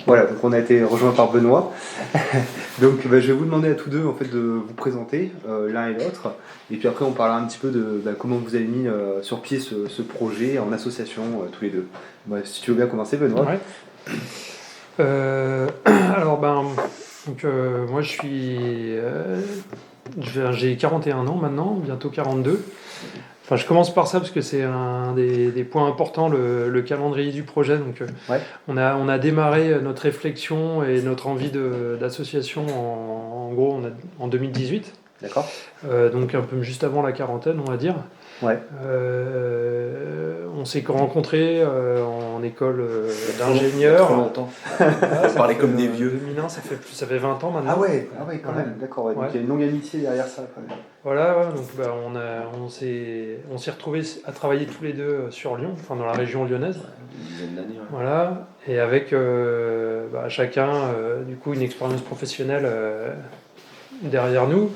Voilà, donc on a été rejoint par Benoît. Donc je vais vous demander à tous deux en fait, de vous présenter l'un et l'autre. Et puis après on parlera un petit peu de comment vous avez mis sur pied ce projet en association tous les deux. Si tu veux bien commencer Benoît. Ouais. Alors moi j'ai 41 ans maintenant, bientôt 42. Enfin, je commence par ça parce que c'est un des points importants, le calendrier du projet. Donc, on a démarré notre réflexion et notre envie d'association en gros en 2018. D'accord. Donc un peu juste avant la quarantaine, on va dire. Ouais. On s'est rencontrés en école d'ingénieur. Trop longtemps. On parlait comme des vieux. 2001, ça fait 20 ans maintenant. Ah ouais, quand même, d'accord. Ouais. Donc il y a une longue amitié derrière ça. Quand même. Voilà, donc on s'est retrouvés à travailler tous les deux sur Lyon, enfin dans la région lyonnaise. Une dizaine d'années. Ouais. Voilà, et avec chacun du coup une expérience professionnelle derrière nous.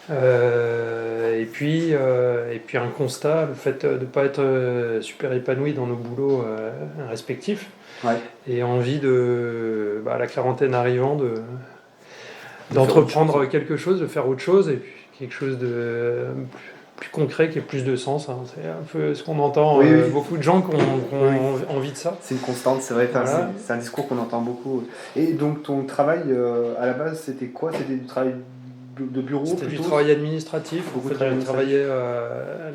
Et puis un constat, le fait de ne pas être super épanoui dans nos boulots respectifs, et envie la quarantaine arrivant, d'entreprendre quelque chose, de faire autre chose, et puis quelque chose de plus concret, qui ait plus de sens. Hein. C'est un peu ce qu'on entend, beaucoup de gens qui ont envie de ça. C'est une constante, c'est vrai, voilà. C'est un discours qu'on entend beaucoup. Et donc ton travail, à la base, c'était quoi? C'était du travail de bureau? C'était du travail administratif. En fait, j'avais travaillé,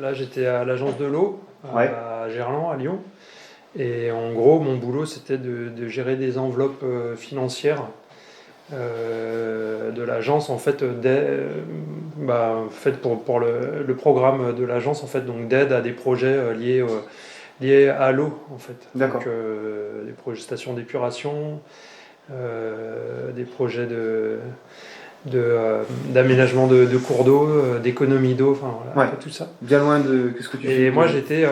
là j'étais à l'agence de l'eau, à Gerland, à Lyon. Et en gros, mon boulot, c'était de gérer des enveloppes financières de l'agence, en fait, pour le programme de l'agence, en fait, donc d'aide à des projets liés à l'eau, en fait. D'accord. Donc, des projets de stations d'épuration, des projets d'aménagement de cours d'eau, d'économie d'eau, enfin voilà, tout ça. Bien loin de ce que tu fais. Et moi j'étais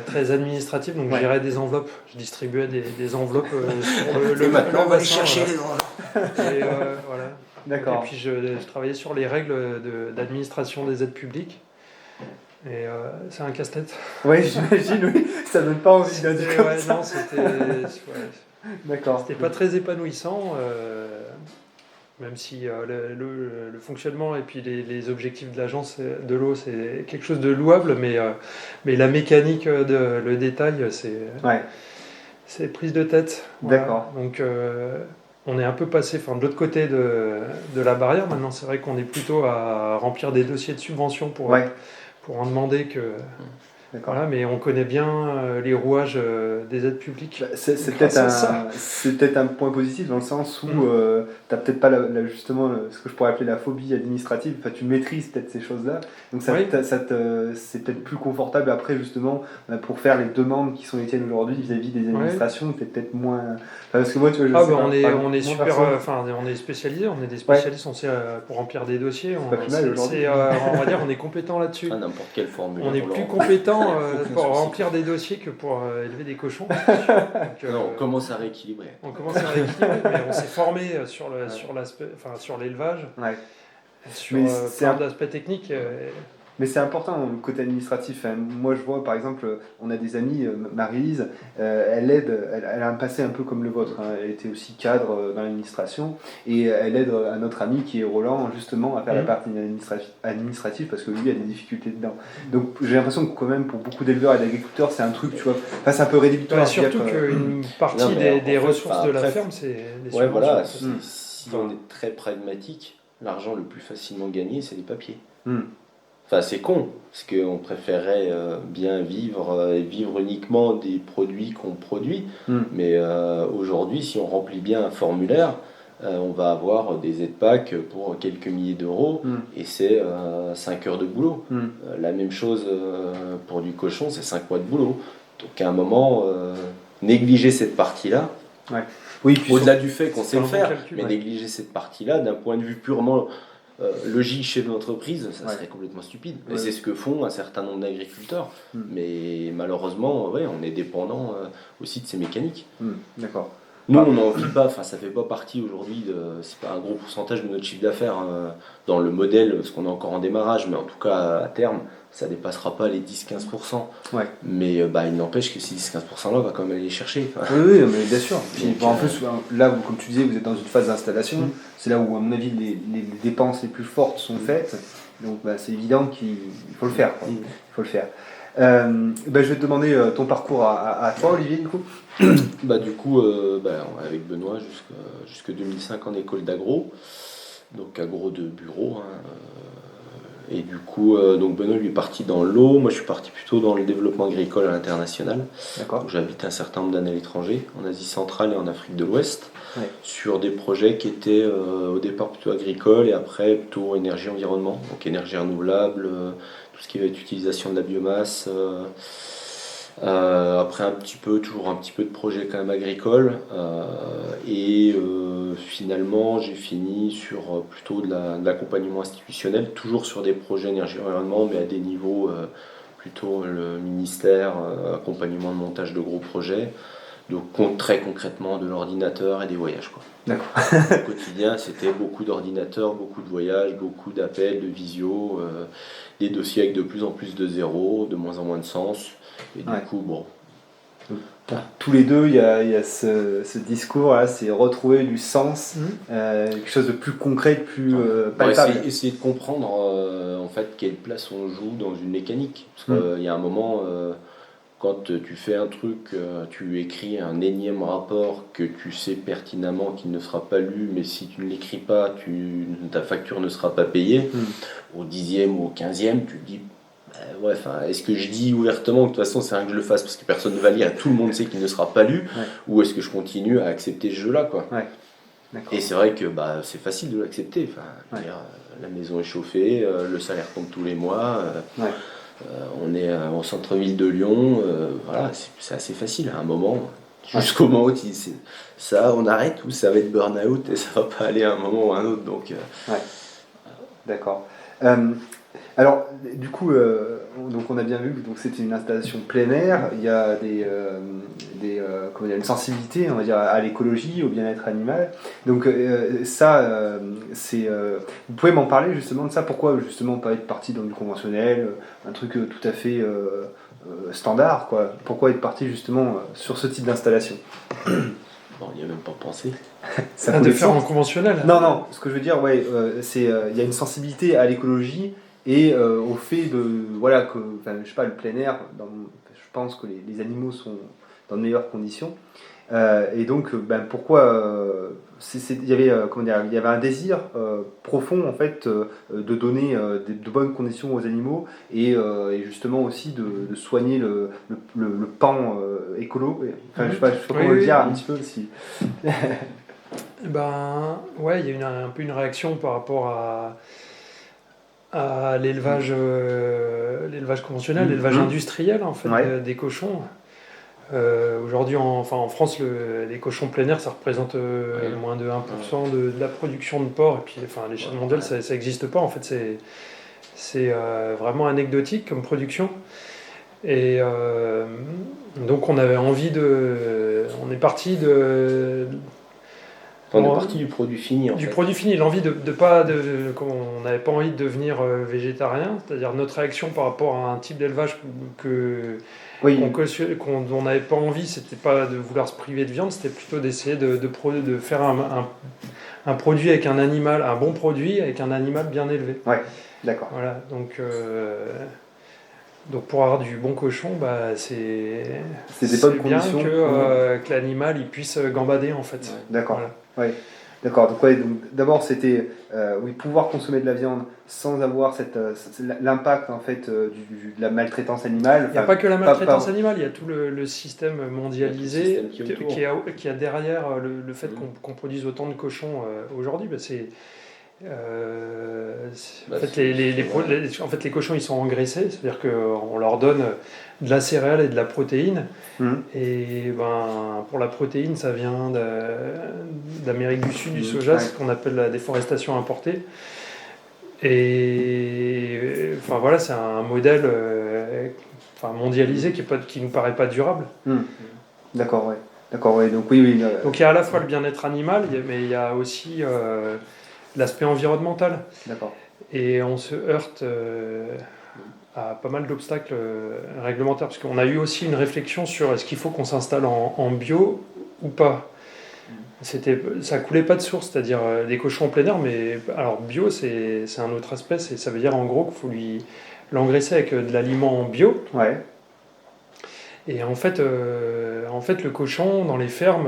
très administratif, donc je gérais des enveloppes, je distribuais des enveloppes sur le maintenant on va aller bassin, chercher les enveloppes. Et voilà. D'accord. Et puis je travaillais sur les règles d'administration des aides publiques. Et c'est un casse-tête. Oui, j'imagine, oui. Ça donne pas envie d'un dire comme ça. Non, D'accord. C'était pas très épanouissant. Même si le fonctionnement et puis les objectifs de l'agence de l'eau, c'est quelque chose de louable, mais la mécanique, le détail, c'est prise de tête. Voilà. D'accord. Donc on est un peu passé de l'autre côté de la barrière. Maintenant, c'est vrai qu'on est plutôt à remplir des dossiers de subvention pour en demander que... Voilà, mais on connaît bien les rouages des aides publiques. C'est peut-être un point positif dans le sens où tu n'as peut-être pas justement ce que je pourrais appeler la phobie administrative. Enfin, tu maîtrises peut-être ces choses-là. Donc c'est peut-être plus confortable après justement pour faire les demandes qui sont les tiennes aujourd'hui vis-à-vis des administrations. T'es peut-être moins... Enfin, parce que moi, tu vois, on est super... on est spécialisés, on est des spécialistes, on sait pour remplir des dossiers. C'est pas plus mal aujourd'hui. On va dire on est compétent là-dessus. N'importe quelle formule. On est plus compétent pour remplir des dossiers que pour élever des cochons. Donc, on commence à rééquilibrer. On commence à rééquilibrer, mais on s'est formé sur l'élevage, sur plein d'aspects techniques. Mais c'est important le côté administratif. Moi, je vois par exemple, on a des amis, Marie-Lise, elle aide, elle a un passé un peu comme le vôtre. Hein. Elle était aussi cadre dans l'administration et elle aide un autre ami qui est Roland justement à faire la partie administrative parce que lui a des difficultés dedans. Donc j'ai l'impression que quand même pour beaucoup d'éleveurs et d'agriculteurs, c'est un truc, tu vois, c'est un peu rédhibitoire. Surtout qu'une partie des ressources de la ferme, c'est des subventions. Voilà, si on est très pragmatique, l'argent le plus facilement gagné, c'est les papiers. Enfin, c'est con, parce qu'on préférerait bien vivre et vivre uniquement des produits qu'on produit. Mais aujourd'hui, si on remplit bien un formulaire, on va avoir des aides-PAC pour quelques milliers d'euros et c'est 5 heures de boulot. La même chose pour du cochon, c'est 5 mois de boulot. Donc à un moment, négliger cette partie-là, au-delà du fait qu'on sait le faire, mais négliger cette partie-là d'un point de vue purement... logique chez l'entreprise, ça serait complètement stupide. Et c'est ce que font un certain nombre d'agriculteurs. Mais malheureusement, on est dépendant aussi de ces mécaniques. D'accord. Nous, on n'en vit pas, ça fait pas partie aujourd'hui, c'est pas un gros pourcentage de notre chiffre d'affaires dans le modèle, parce qu'on est encore en démarrage, mais en tout cas à terme, ça dépassera pas les 10-15%. Ouais. Mais il n'empêche que ces 10-15% là, on va quand même aller les chercher. Oui, mais bien sûr. Puis, en plus, là, comme tu disais, vous êtes dans une phase d'installation. C'est là où, à mon avis, les dépenses les plus fortes sont faites. Donc, c'est évident qu'il faut le faire. Il faut le faire. Je vais te demander ton parcours à toi, Olivier, du coup. Avec Benoît, jusque 2005 en école d'agro. Donc, agro de bureau. Et du coup, Benoît lui est parti dans l'eau, moi je suis parti plutôt dans le développement agricole à l'international. D'accord. J'ai habité un certain nombre d'années à l'étranger, en Asie centrale et en Afrique de l'Ouest, sur des projets qui étaient au départ plutôt agricoles et après plutôt énergie-environnement, donc énergie renouvelable, tout ce qui va être utilisation de la biomasse. Après toujours un petit peu de projets quand même agricoles finalement j'ai fini sur plutôt de l'accompagnement institutionnel, toujours sur des projets énergie-environnement mais à des niveaux plutôt le ministère, accompagnement de montage de gros projets, donc très concrètement de l'ordinateur et des voyages quoi. D'accord. Au quotidien c'était beaucoup d'ordinateurs, beaucoup de voyages, beaucoup d'appels, de visio, des dossiers avec de plus en plus de zéros, de moins en moins de sens. Et du coup, Pour tous les deux, il y a ce discours-là, c'est retrouver du sens, quelque chose de plus concret, de plus palpable. Essayer de comprendre en fait quelle place on joue dans une mécanique. Parce qu'il y a un moment, quand tu fais un truc, tu écris un énième rapport que tu sais pertinemment qu'il ne sera pas lu, mais si tu ne l'écris pas, ta facture ne sera pas payée. Au 10e ou au 15e, tu te dis. Est-ce que je dis ouvertement que de toute façon c'est rien que je le fasse parce que personne ne va lire et tout le monde sait qu'il ne sera pas lu, ou est-ce que je continue à accepter ce jeu-là quoi. Et c'est vrai que c'est facile de l'accepter. La maison est chauffée, le salaire tombe tous les mois, on est au centre-ville de Lyon, c'est assez facile à un moment. Jusqu'au moment où tu dis ça, on arrête ou ça va être burn-out et ça va pas aller à un moment ou à un autre. Donc, D'accord. Alors, du coup, donc on a bien vu que c'était une installation plein air. Il y a une sensibilité, on va dire, à l'écologie, au bien-être animal. Donc vous pouvez m'en parler justement de ça. Pourquoi justement pas être parti dans du conventionnel, un truc tout à fait standard, quoi. Pourquoi être parti justement sur ce type d'installation? On n'y a même pas pensé. Ça de faire en conventionnel. Non. Ce que je veux dire, il y a une sensibilité à l'écologie. Et au fait de, le plein air, je pense que les animaux sont dans de meilleures conditions. Et donc, pourquoi il y avait un désir profond en fait de donner de bonnes conditions aux animaux et justement aussi de soigner le pan écolo. Je sais pas comment le dire un petit peu si. Il y a un peu une réaction par rapport à l'élevage conventionnel, l'élevage industriel en fait des cochons. Aujourd'hui en France les cochons plein air ça représente moins de 1% de la production de porc et puis à l'échelle mondiale ça n'existe pas en fait, c'est vraiment anecdotique comme production et donc on avait envie on est parti du produit fini. Produit fini, l'envie on n'avait pas envie de devenir végétarien, c'est-à-dire notre réaction par rapport à un type d'élevage qu'on n'avait pas envie, c'était pas de vouloir se priver de viande, c'était plutôt d'essayer de faire un produit avec un animal, un bon produit avec un animal bien élevé. Ouais, d'accord. Voilà, donc pour avoir du bon cochon, c'est bien que l'animal il puisse gambader en fait. D'accord. Voilà. Ouais. D'accord. Donc d'abord c'était pouvoir consommer de la viande sans avoir l'impact en fait de la maltraitance animale. Il n'y a pas que la maltraitance animale, il y a tout le système mondialisé qui a derrière le fait qu'on produise autant de cochons aujourd'hui. Les cochons ils sont engraissés, c'est-à-dire qu'on leur donne de la céréale et de la protéine. Et pour la protéine, ça vient d'Amérique du Sud, du soja, ce qu'on appelle la déforestation importée. Et c'est un modèle mondialisé qui nous paraît pas durable. D'accord, ouais. Donc oui. Donc il y a à la fois le bien-être animal, mais il y a aussi l'aspect environnemental. D'accord. Et on se heurte à pas mal d'obstacles réglementaires, parce qu'on a eu aussi une réflexion sur est-ce qu'il faut qu'on s'installe en bio ou pas. Ça coulait pas de source, c'est-à-dire des cochons en plein air, mais alors bio c'est un autre aspect, ça veut dire en gros qu'il faut l'engraisser avec de l'aliment bio. Ouais. Et en fait, le cochon dans les fermes,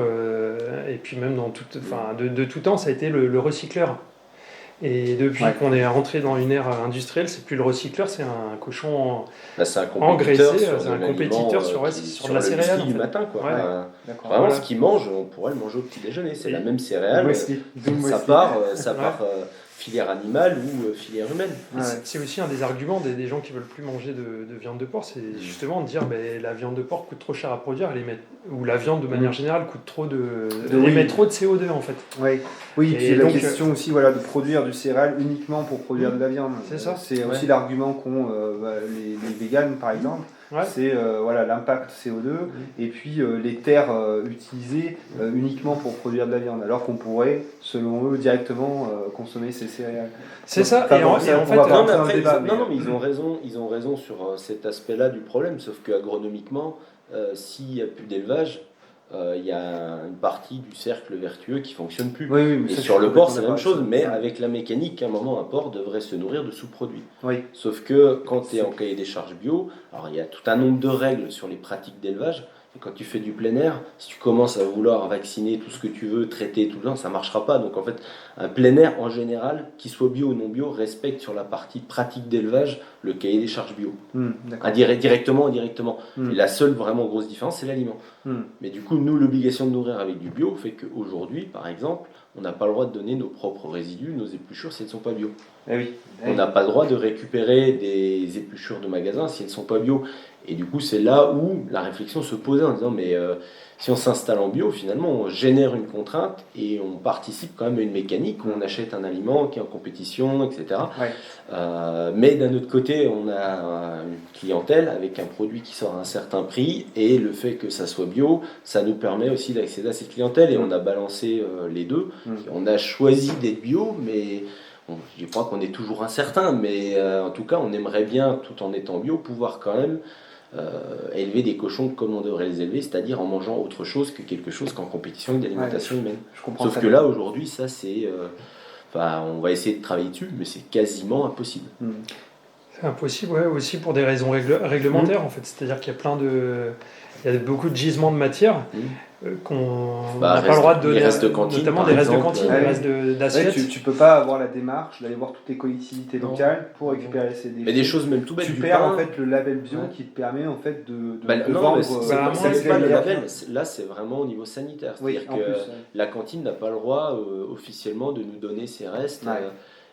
et puis même de tout temps, ça a été le recycleur. Et depuis qu'on est rentré dans une ère industrielle, c'est plus le recycleur, c'est un cochon engraissé, c'est un compétiteur sur de la céréale. Du matin, quoi. Ouais. Vraiment, ce qu'il mange, on pourrait le manger au petit déjeuner. C'est la même céréale. Ça part filière animale ou filière humaine. C'est aussi un des arguments des gens qui veulent plus manger de viande de porc, c'est justement de dire la viande de porc coûte trop cher à produire, ou la viande de manière générale coûte trop émet trop de CO2 en fait. Oui, et puis la question aussi de produire du céréal uniquement pour produire de la viande. C'est ça. C'est aussi l'argument qu'ont les véganes par exemple. C'est l'impact CO2 et puis les terres utilisées uniquement pour produire de la viande, alors qu'on pourrait, selon eux, directement consommer ces céréales. C'est ça. Et en fait, mais ils ont raison sur cet aspect-là du problème, sauf qu'agronomiquement, s'il n'y a plus d'élevage, il y a une partie du cercle vertueux qui ne fonctionne plus. Et sur le porc, c'est la même chose, mais avec la mécanique, à un moment, un porc devrait se nourrir de sous-produits. Sauf que quand tu es en cahier des charges bio, alors il y a tout un nombre de règles sur les pratiques d'élevage. Et quand tu fais du plein air, si tu commences à vouloir vacciner tout ce que tu veux, traiter tout le temps, ça ne marchera pas. Donc en fait, un plein air en général, qu'il soit bio ou non bio, respecte sur la partie pratique d'élevage le cahier des charges bio. Directement ou indirectement. Et la seule vraiment grosse différence, c'est l'aliment. Mais du coup, nous, l'obligation de nourrir avec du bio fait qu'aujourd'hui, par exemple, on n'a pas le droit de donner nos propres résidus, nos épluchures, si elles ne sont pas bio. On n'a pas le droit de récupérer des épluchures de magasin si elles ne sont pas bio. Et du coup, c'est là où la réflexion se posait en disant, mais si on s'installe en bio, finalement, on génère une contrainte et on participe quand même à une mécanique où on achète un aliment qui est en compétition, etc. Mais d'un autre côté, on a une clientèle avec un produit qui sort à un certain prix et le fait que ça soit bio, ça nous permet aussi d'accéder à cette clientèle et on a balancé les deux. On a choisi d'être bio, mais... je crois qu'on est toujours incertain, mais en tout cas, on aimerait bien, tout en étant bio, pouvoir quand même élever des cochons comme on devrait les élever, c'est-à-dire en mangeant autre chose que quelque chose qu'en compétition avec d'alimentation humaine. Sauf que là, aujourd'hui, ça c'est... on va essayer de travailler dessus, mais c'est quasiment impossible. C'est impossible, aussi pour des raisons réglementaires, en fait. C'est-à-dire qu'il y a il y a beaucoup de gisements de matière qu'on n'a pas le droit de donner, notamment des restes de cantine, des restes d'assiettes. Tu ne peux pas avoir la démarche d'aller voir toutes les collectivités locales pour récupérer ces déchets. Mais des choses même tout bêtes. Tu perds en fait le label bio qui te permet en fait de vendre. C'est pas le label, là c'est vraiment au niveau sanitaire. C'est-à-dire que la cantine n'a pas le droit officiellement de nous donner ses restes.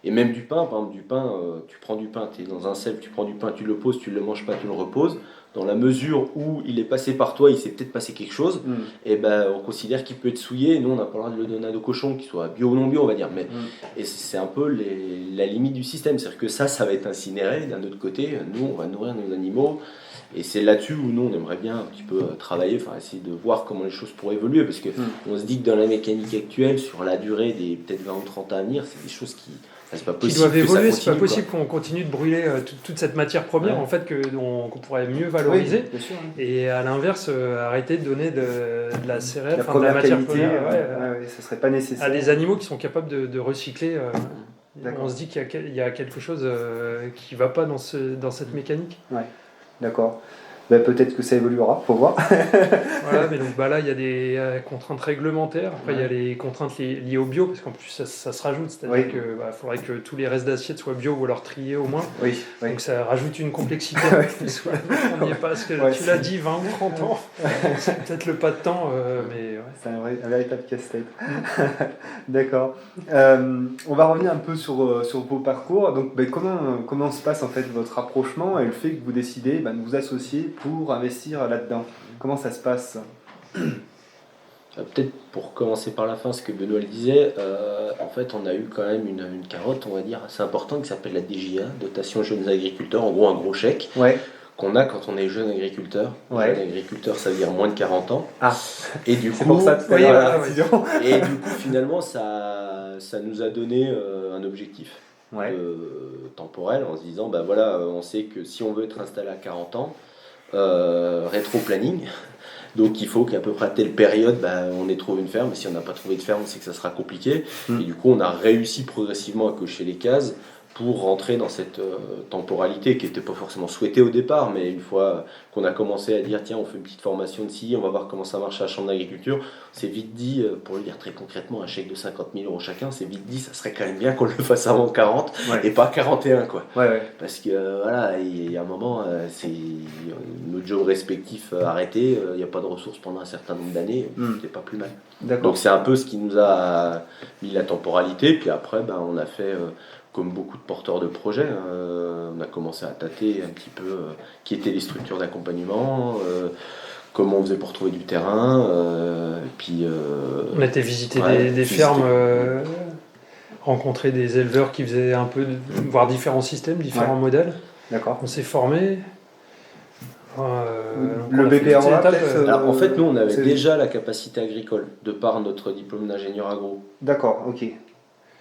Et même du pain, par exemple du pain, tu prends du pain, tu es dans un cep, tu prends du pain, tu le poses, tu ne le manges pas, tu le reposes. Dans la mesure où il est passé par toi, il s'est peut-être passé quelque chose, et on considère qu'il peut être souillé, et nous on n'a pas le droit de le donner à nos cochons, qu'ils soient bio ou non bio, on va dire. Mais, et c'est un peu la limite du système, c'est-à-dire que ça va être incinéré, d'un autre côté, nous on va nourrir nos animaux, et c'est là-dessus où nous on aimerait bien un petit peu travailler, essayer de voir comment les choses pourraient évoluer, parce qu'on se dit que dans la mécanique actuelle, sur la durée des peut-être 20 ou 30 ans à venir, c'est des choses qui... C'est pas possible, qui doivent évoluer, c'est pas possible qu'on continue de brûler toute cette matière première en fait qu'on pourrait mieux valoriser et à l'inverse arrêter de donner de la céréale, de la matière première ça serait pas nécessaire. À des animaux qui sont capables de recycler. On se dit qu'il y a quelque chose qui va pas dans cette mécanique. D'accord. Peut-être que ça évoluera, faut voir. Voilà, mais donc là il y a des contraintes réglementaires, après il y a les contraintes liées au bio, parce qu'en plus ça se rajoute, c'est-à-dire qu'il faudrait que tous les restes d'assiette soient bio ou alors triés au moins. Donc ça rajoute une complexité. On n'y est pas, parce que tu l'as dit, 20 ou 30 ans, c'est peut-être le pas de temps, mais c'est un véritable casse-tête. D'accord. On va revenir un peu sur vos parcours. Donc comment se passe en fait votre rapprochement et le fait que vous décidez de vous associer pour investir là-dedans? Comment ça se passe? Peut-être pour commencer par la fin, ce que Benoît le disait, en fait on a eu quand même une carotte, on va dire, assez importante qui s'appelle la DJA, dotation jeunes agriculteurs, en gros un gros chèque qu'on a quand on est jeune agriculteur. Jeune agriculteur, ça veut dire moins de 40 ans. Et du coup, c'est pour ça et du coup finalement ça nous a donné un objectif. temporel en se disant, ben voilà, on sait que si on veut être installé à 40 ans, rétro-planning, donc il faut qu'à peu près à telle période, on ait trouvé une ferme, et si on n'a pas trouvé de ferme, c'est que ça sera compliqué, et du coup on a réussi progressivement à cocher les cases, pour rentrer dans cette temporalité qui n'était pas forcément souhaitée au départ, mais une fois qu'on a commencé à dire tiens on fait une petite formation de ci, on va voir comment ça marche à la chambre d'agriculture, c'est vite dit, pour le dire très concrètement, un chèque de 50 000 € chacun, c'est vite dit, ça serait quand même bien qu'on le fasse avant 40 et pas 41 quoi. Parce que voilà, il y a un moment, c'est nos jobs respectifs arrêtés, il n'y a pas de ressources pendant un certain nombre d'années, c'est pas plus mal. Donc c'est un peu ce qui nous a mis la temporalité, puis après on a fait... comme beaucoup de porteurs de projets, on a commencé à tâter un petit peu qui étaient les structures d'accompagnement, comment on faisait pour trouver du terrain. Puis, on a été visiter des fermes, rencontrer des éleveurs qui faisaient un peu, voir différents systèmes, différents modèles. D'accord. On s'est formé. Le BPRA, alors en fait, nous, on avait déjà la capacité agricole, de par notre diplôme d'ingénieur agro. D'accord, ok.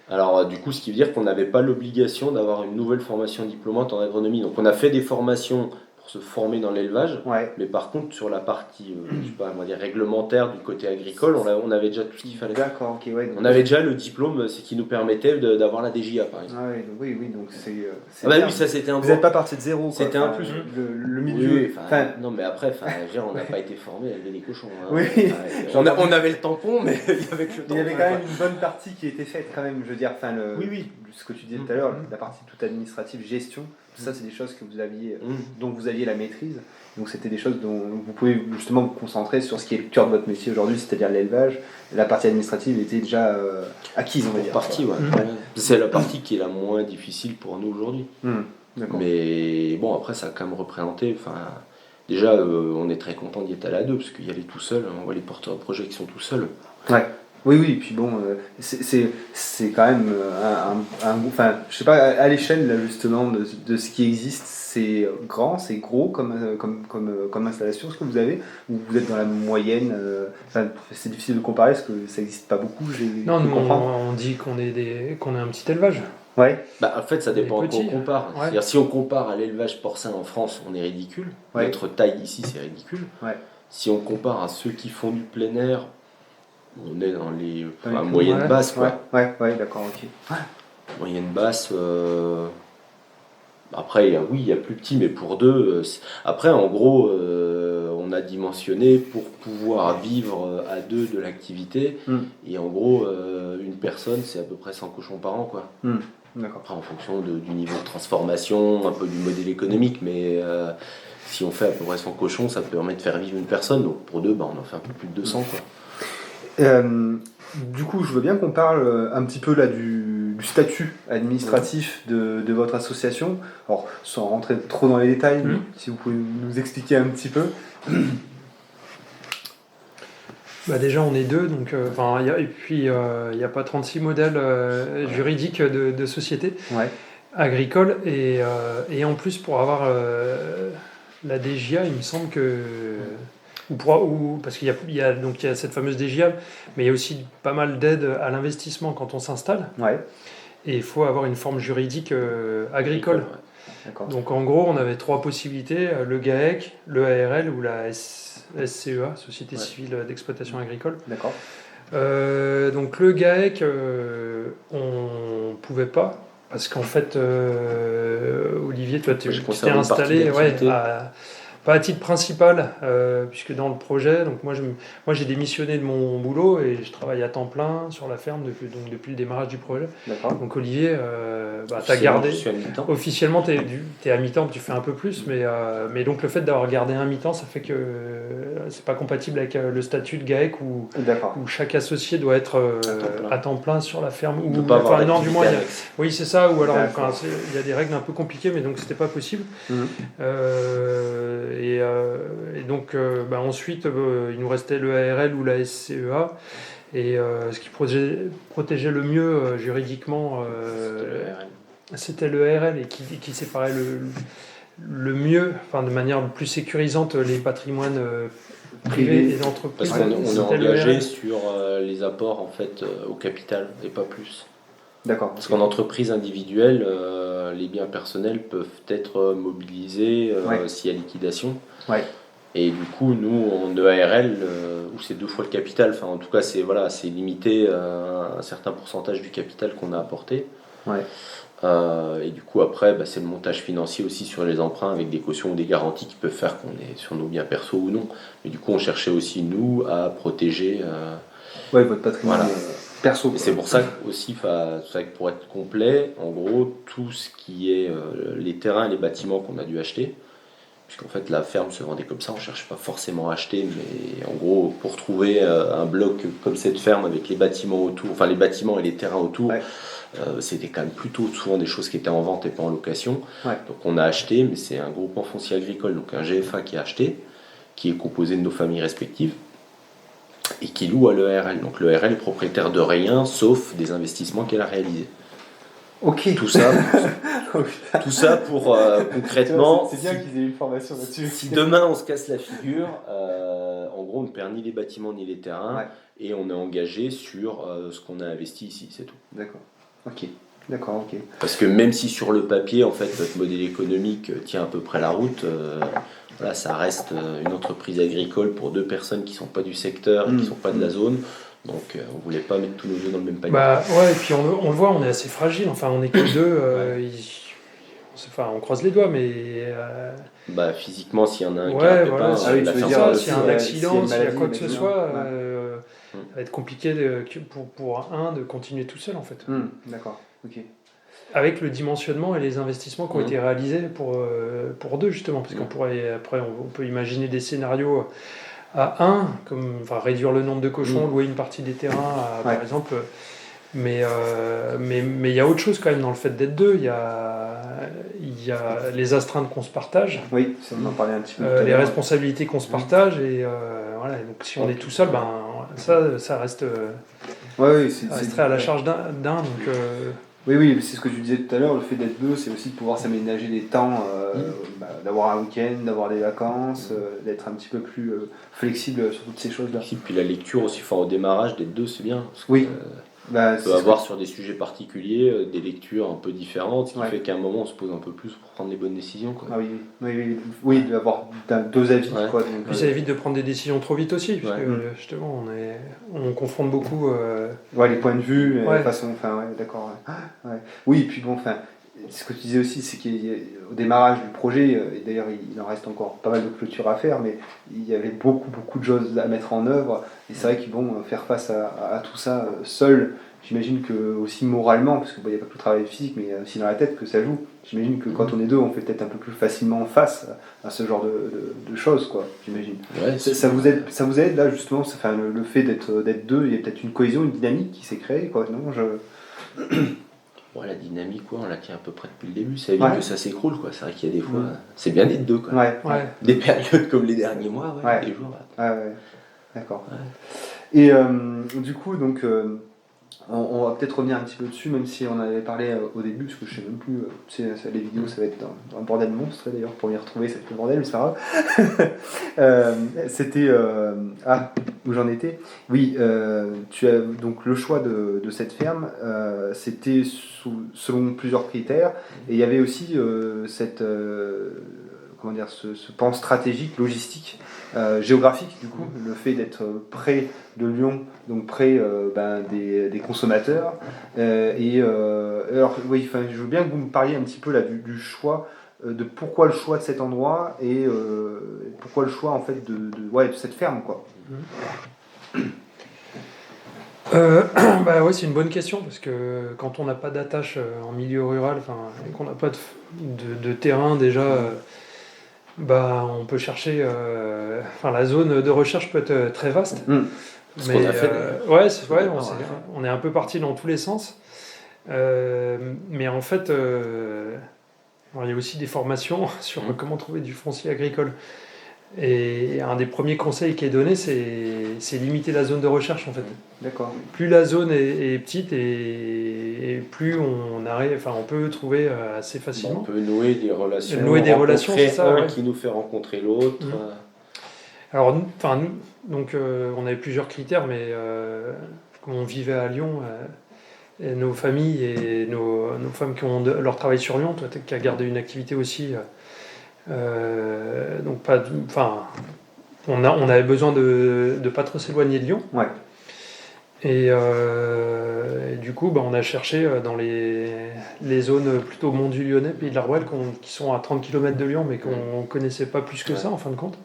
Alors du coup, ce qui veut dire qu'on n'avait pas l'obligation d'avoir une nouvelle formation diplômante en agronomie. Donc on a fait des formations pour se former dans l'élevage, mais par contre sur la partie je sais pas, on va dire réglementaire du côté agricole, on avait déjà tout ce qu'il fallait. D'accord, ok, on avait déjà le diplôme, ce qui nous permettait d'avoir la DJA par exemple. Oui, donc c'est. Oui, ça c'était un. Vous n'êtes pas parti de zéro. C'était un plus. Le milieu. Non, mais après, on n'a pas été formé à élever des cochons. Hein. Oui. On avait le tampon, mais avec le tampon. Il y avait quand même une bonne partie qui était faite quand même. Je veux dire, ce que tu disais tout à l'heure, la partie toute administrative, gestion. Ça, c'est des choses que vous aviez, dont vous aviez la maîtrise. Donc, c'était des choses dont vous pouvez justement vous concentrer sur ce qui est le cœur de votre métier aujourd'hui, c'est-à-dire l'élevage. La partie administrative était déjà acquise, on va dire. C'est la partie qui est la moins difficile pour nous aujourd'hui. Mais bon, après, ça a quand même représenté. Déjà, on est très content d'y être allé à deux, parce qu'il y aller tout seul, on voit les porteurs de projets qui sont tout seuls. Oui, et puis bon, c'est quand même enfin, je sais pas, à l'échelle là, justement de ce qui existe, c'est grand, c'est gros comme installation, ce que vous avez, ou vous êtes dans la moyenne, c'est difficile de comparer parce que ça n'existe pas beaucoup. Non, nous on dit qu'on est un petit élevage. En fait, ça dépend à quoi on compare. C'est-à-dire, si on compare à l'élevage porcin en France, on est ridicule. Notre taille ici, c'est ridicule. Si on compare à ceux qui font du plein air, on est dans les moyennes basses, quoi. D'accord, ok. Moyenne basse. Après, il y a plus petit, mais pour deux. Après, en gros, on a dimensionné pour pouvoir vivre à deux de l'activité. Et en gros, une personne, c'est à peu près 100 cochons par an, quoi. D'accord. Après, en fonction du niveau de transformation, un peu du modèle économique, mais si on fait à peu près 100 cochons, ça permet de faire vivre une personne. Donc pour deux, on en fait un peu plus de 200, quoi. Du coup, je veux bien qu'on parle un petit peu là du statut administratif de votre association. Alors, sans rentrer trop dans les détails, si vous pouvez nous expliquer un petit peu. Déjà, on est deux, donc il n'y a pas 36 modèles juridiques de sociétés agricoles, et en plus, pour avoir la DJA, il me semble que... parce qu'il y a cette fameuse DJA, mais il y a aussi pas mal d'aides à l'investissement quand on s'installe. Et il faut avoir une forme juridique agricole. Donc en gros, on avait 3 possibilités, le GAEC, le ARL ou la SCEA, Société Civile d'Exploitation Agricole. D'accord. Donc le GAEC, on ne pouvait pas, parce qu'en fait, Olivier, toi tu t'es installé pas à titre principal, puisque dans le projet, donc moi j'ai démissionné de mon boulot et je travaille à temps plein sur la ferme depuis le démarrage du projet. D'accord. Donc Olivier, tu as gardé. Je suis à mi-temps. Officiellement, tu es à mi-temps, tu fais un peu plus, mais donc le fait d'avoir gardé un mi-temps, ça fait que c'est pas compatible avec le statut de GAEC où chaque associé doit être à temps plein sur la ferme. Ou pas avoir du moins, oui, c'est ça, ou alors il y a des règles un peu compliquées, mais donc c'était pas possible. Et donc ensuite il nous restait le ARL ou la SCEA, et ce qui protégeait le mieux juridiquement c'était le ARL, et qui séparait le mieux, de manière plus sécurisante, les patrimoines privés et d'entreprises. Parce qu'on est engagé sur les apports en fait au capital et pas plus. D'accord. Parce qu'en entreprise individuelle, les biens personnels peuvent être mobilisés s'il y a liquidation. Ouais. Et du coup, nous, en EARL, où c'est 2 fois le capital, enfin en tout cas, c'est limité à un certain pourcentage du capital qu'on a apporté. Ouais. Et du coup, après, c'est le montage financier aussi sur les emprunts avec des cautions ou des garanties qui peuvent faire qu'on est sur nos biens perso ou non. Mais du coup, on cherchait aussi, nous, à protéger votre patrimoine perso. Et c'est pour ça aussi, pour être complet, en gros, tout ce qui est les terrains et les bâtiments qu'on a dû acheter, puisqu'en fait la ferme se vendait comme ça, on ne cherche pas forcément à acheter, mais en gros, pour trouver un bloc comme cette ferme avec les bâtiments autour, enfin les bâtiments et les terrains autour, c'était quand même plutôt souvent des choses qui étaient en vente et pas en location. Donc on a acheté, mais c'est un groupement foncier agricole, donc un GFA qui a acheté, qui est composé de nos familles respectives et qui loue à l'EARL. Donc l'EARL est propriétaire de rien sauf des investissements qu'elle a réalisés. Ok. Tout ça pour concrètement. C'est bien qu'ils aient eu une formation là-dessus. Si demain on se casse la figure, en gros on ne perd ni les bâtiments ni les terrains et on est engagé sur ce qu'on a investi ici, c'est tout. D'accord. Ok. Parce que même si sur le papier en fait notre modèle économique tient à peu près la route, ça reste une entreprise agricole pour 2 personnes qui ne sont pas du secteur et qui ne sont pas de la zone. Donc on voulait pas mettre tous nos œufs dans le même panier. Et puis on le voit, on est assez fragile. Enfin, on est que 2. On croise les doigts, mais. Physiquement, s'il y en a un qui a un pépin, s'il y a un accident, s'il y a quoi que ce soit, ça va être compliqué pour un de continuer tout seul en fait. D'accord. Ok. Avec le dimensionnement et les investissements qui ont été réalisés pour 2 justement, parce qu'on pourrait après on peut imaginer des scénarios à 1, comme réduire le nombre de cochons, louer une partie des terrains, par exemple. Mais il y a autre chose quand même dans le fait d'être 2. Il y a les astreintes qu'on se partage. Oui, ça on en parlait un petit peu. Les responsabilités qu'on se partage. Et donc si on est tout seul, ça reste. Ça resterait à la charge d'un. Donc. Oui, c'est ce que tu disais tout à l'heure, le fait d'être 2, c'est aussi de pouvoir s'aménager des temps, d'avoir un week-end, d'avoir des vacances, d'être un petit peu plus flexible sur toutes ces choses-là. Et puis la lecture aussi, au démarrage, d'être 2, c'est bien. Oui. On peut avoir sur des sujets particuliers des lectures un peu différentes, ce qui fait qu'à un moment on se pose un peu plus pour prendre les bonnes décisions. Quoi. Ah oui, d'avoir 2 avis. Quoi, donc, puis ça évite de prendre des décisions trop vite aussi, parce que justement on confronte beaucoup. Les points de vue, la façon. D'accord. Oui, et puis ce que tu disais aussi, c'est qu'au démarrage du projet, et d'ailleurs il en reste encore pas mal de clôtures à faire, mais il y avait beaucoup de choses à mettre en œuvre, et c'est vrai qu'ils vont faire face à tout ça seul. J'imagine que aussi moralement, parce qu'il n'y a pas que le travail physique, mais aussi dans la tête que ça joue. J'imagine que quand on est 2, on fait peut-être un peu plus facilement face à ce genre de choses, quoi. J'imagine. Ça vous aide là justement, le fait d'être 2, il y a peut-être une cohésion, une dynamique qui s'est créée, quoi. Non, la dynamique, on la tient à peu près depuis le début. Ça évite que ça s'écroule, quoi. C'est vrai qu'il y a des fois, c'est bien d'être 2, quoi. Des périodes comme les derniers mois, des jours. D'accord. Et du coup, donc. On va peut-être revenir un petit peu dessus, même si on en avait parlé au début, parce que je sais même plus, les vidéos ça va être un bordel monstre d'ailleurs, pour m'y retrouver ça fait le bordel, mais c'est pas grave. C'était... où j'en étais. Oui, tu as donc le choix de cette ferme, c'était selon plusieurs critères, et il y avait aussi ce pan stratégique, logistique, géographique du coup, le fait d'être près de Lyon, donc près des consommateurs. Alors oui, je veux bien que vous me parliez un petit peu là du choix, de pourquoi le choix de cet endroit et pourquoi le choix en fait de cette ferme, quoi. C'est une bonne question, parce que quand on n'a pas d'attache en milieu rural, et qu'on n'a pas de terrain déjà, on peut chercher. La zone de recherche peut être très vaste. Ce qu'on a fait. On est un peu parti dans tous les sens. Mais en fait, il y a aussi des formations sur comment trouver du foncier agricole. Et un des premiers conseils qui est donné, c'est limiter la zone de recherche en fait. D'accord. Plus la zone est petite et plus on peut trouver assez facilement. On peut nouer des relations. C'est ça. Qui nous fait rencontrer l'autre. Alors, donc on avait plusieurs critères, mais comme on vivait à Lyon, et nos familles et nos femmes qui ont leur travail sur Lyon, toi qui as gardé une activité aussi. Donc on avait besoin de pas trop s'éloigner de Lyon. Ouais. Et du coup, on a cherché dans les zones plutôt Mont du Lyonnais, Pays de l'Arbois, qui sont à 30 km de Lyon, mais qu'on ne connaissait pas plus que ça en fin de compte.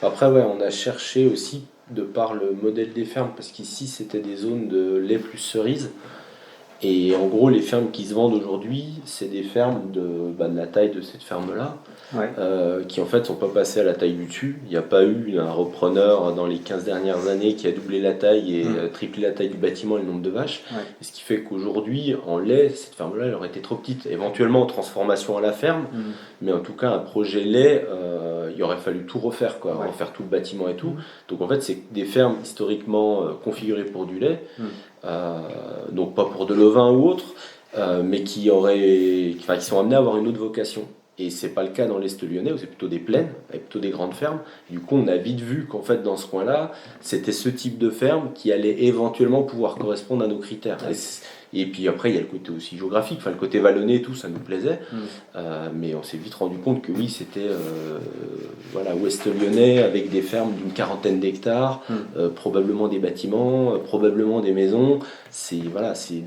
Après, on a cherché aussi de par le modèle des fermes, parce qu'ici c'était des zones de lait plus cerise. Et en gros, les fermes qui se vendent aujourd'hui, c'est des fermes de la taille de cette ferme-là, qui en fait sont pas passées à la taille du dessus. Il n'y a pas eu un repreneur dans les 15 dernières années qui a doublé la taille et triplé la taille du bâtiment et le nombre de vaches. Et ce qui fait qu'aujourd'hui, en lait, cette ferme-là, elle aurait été trop petite. Éventuellement en transformation à la ferme, mais en tout cas, un projet lait, il aurait fallu tout refaire, refaire tout le bâtiment et tout. Donc en fait, c'est des fermes historiquement configurées pour du lait. Donc pas pour de l'ovin ou autre, mais qui sont amenés à avoir une autre vocation. Et c'est pas le cas dans l'Est lyonnais, où c'est plutôt des plaines, avec plutôt des grandes fermes. Du coup, on a vite vu qu'en fait, dans ce coin-là, c'était ce type de ferme qui allait éventuellement pouvoir correspondre à nos critères. Et puis après, il y a le côté aussi géographique, le côté vallonné et tout, ça nous plaisait. Mais on s'est vite rendu compte que oui, c'était ouest lyonnais, avec des fermes d'une 40aine d'hectares, probablement des bâtiments, probablement des maisons. C'est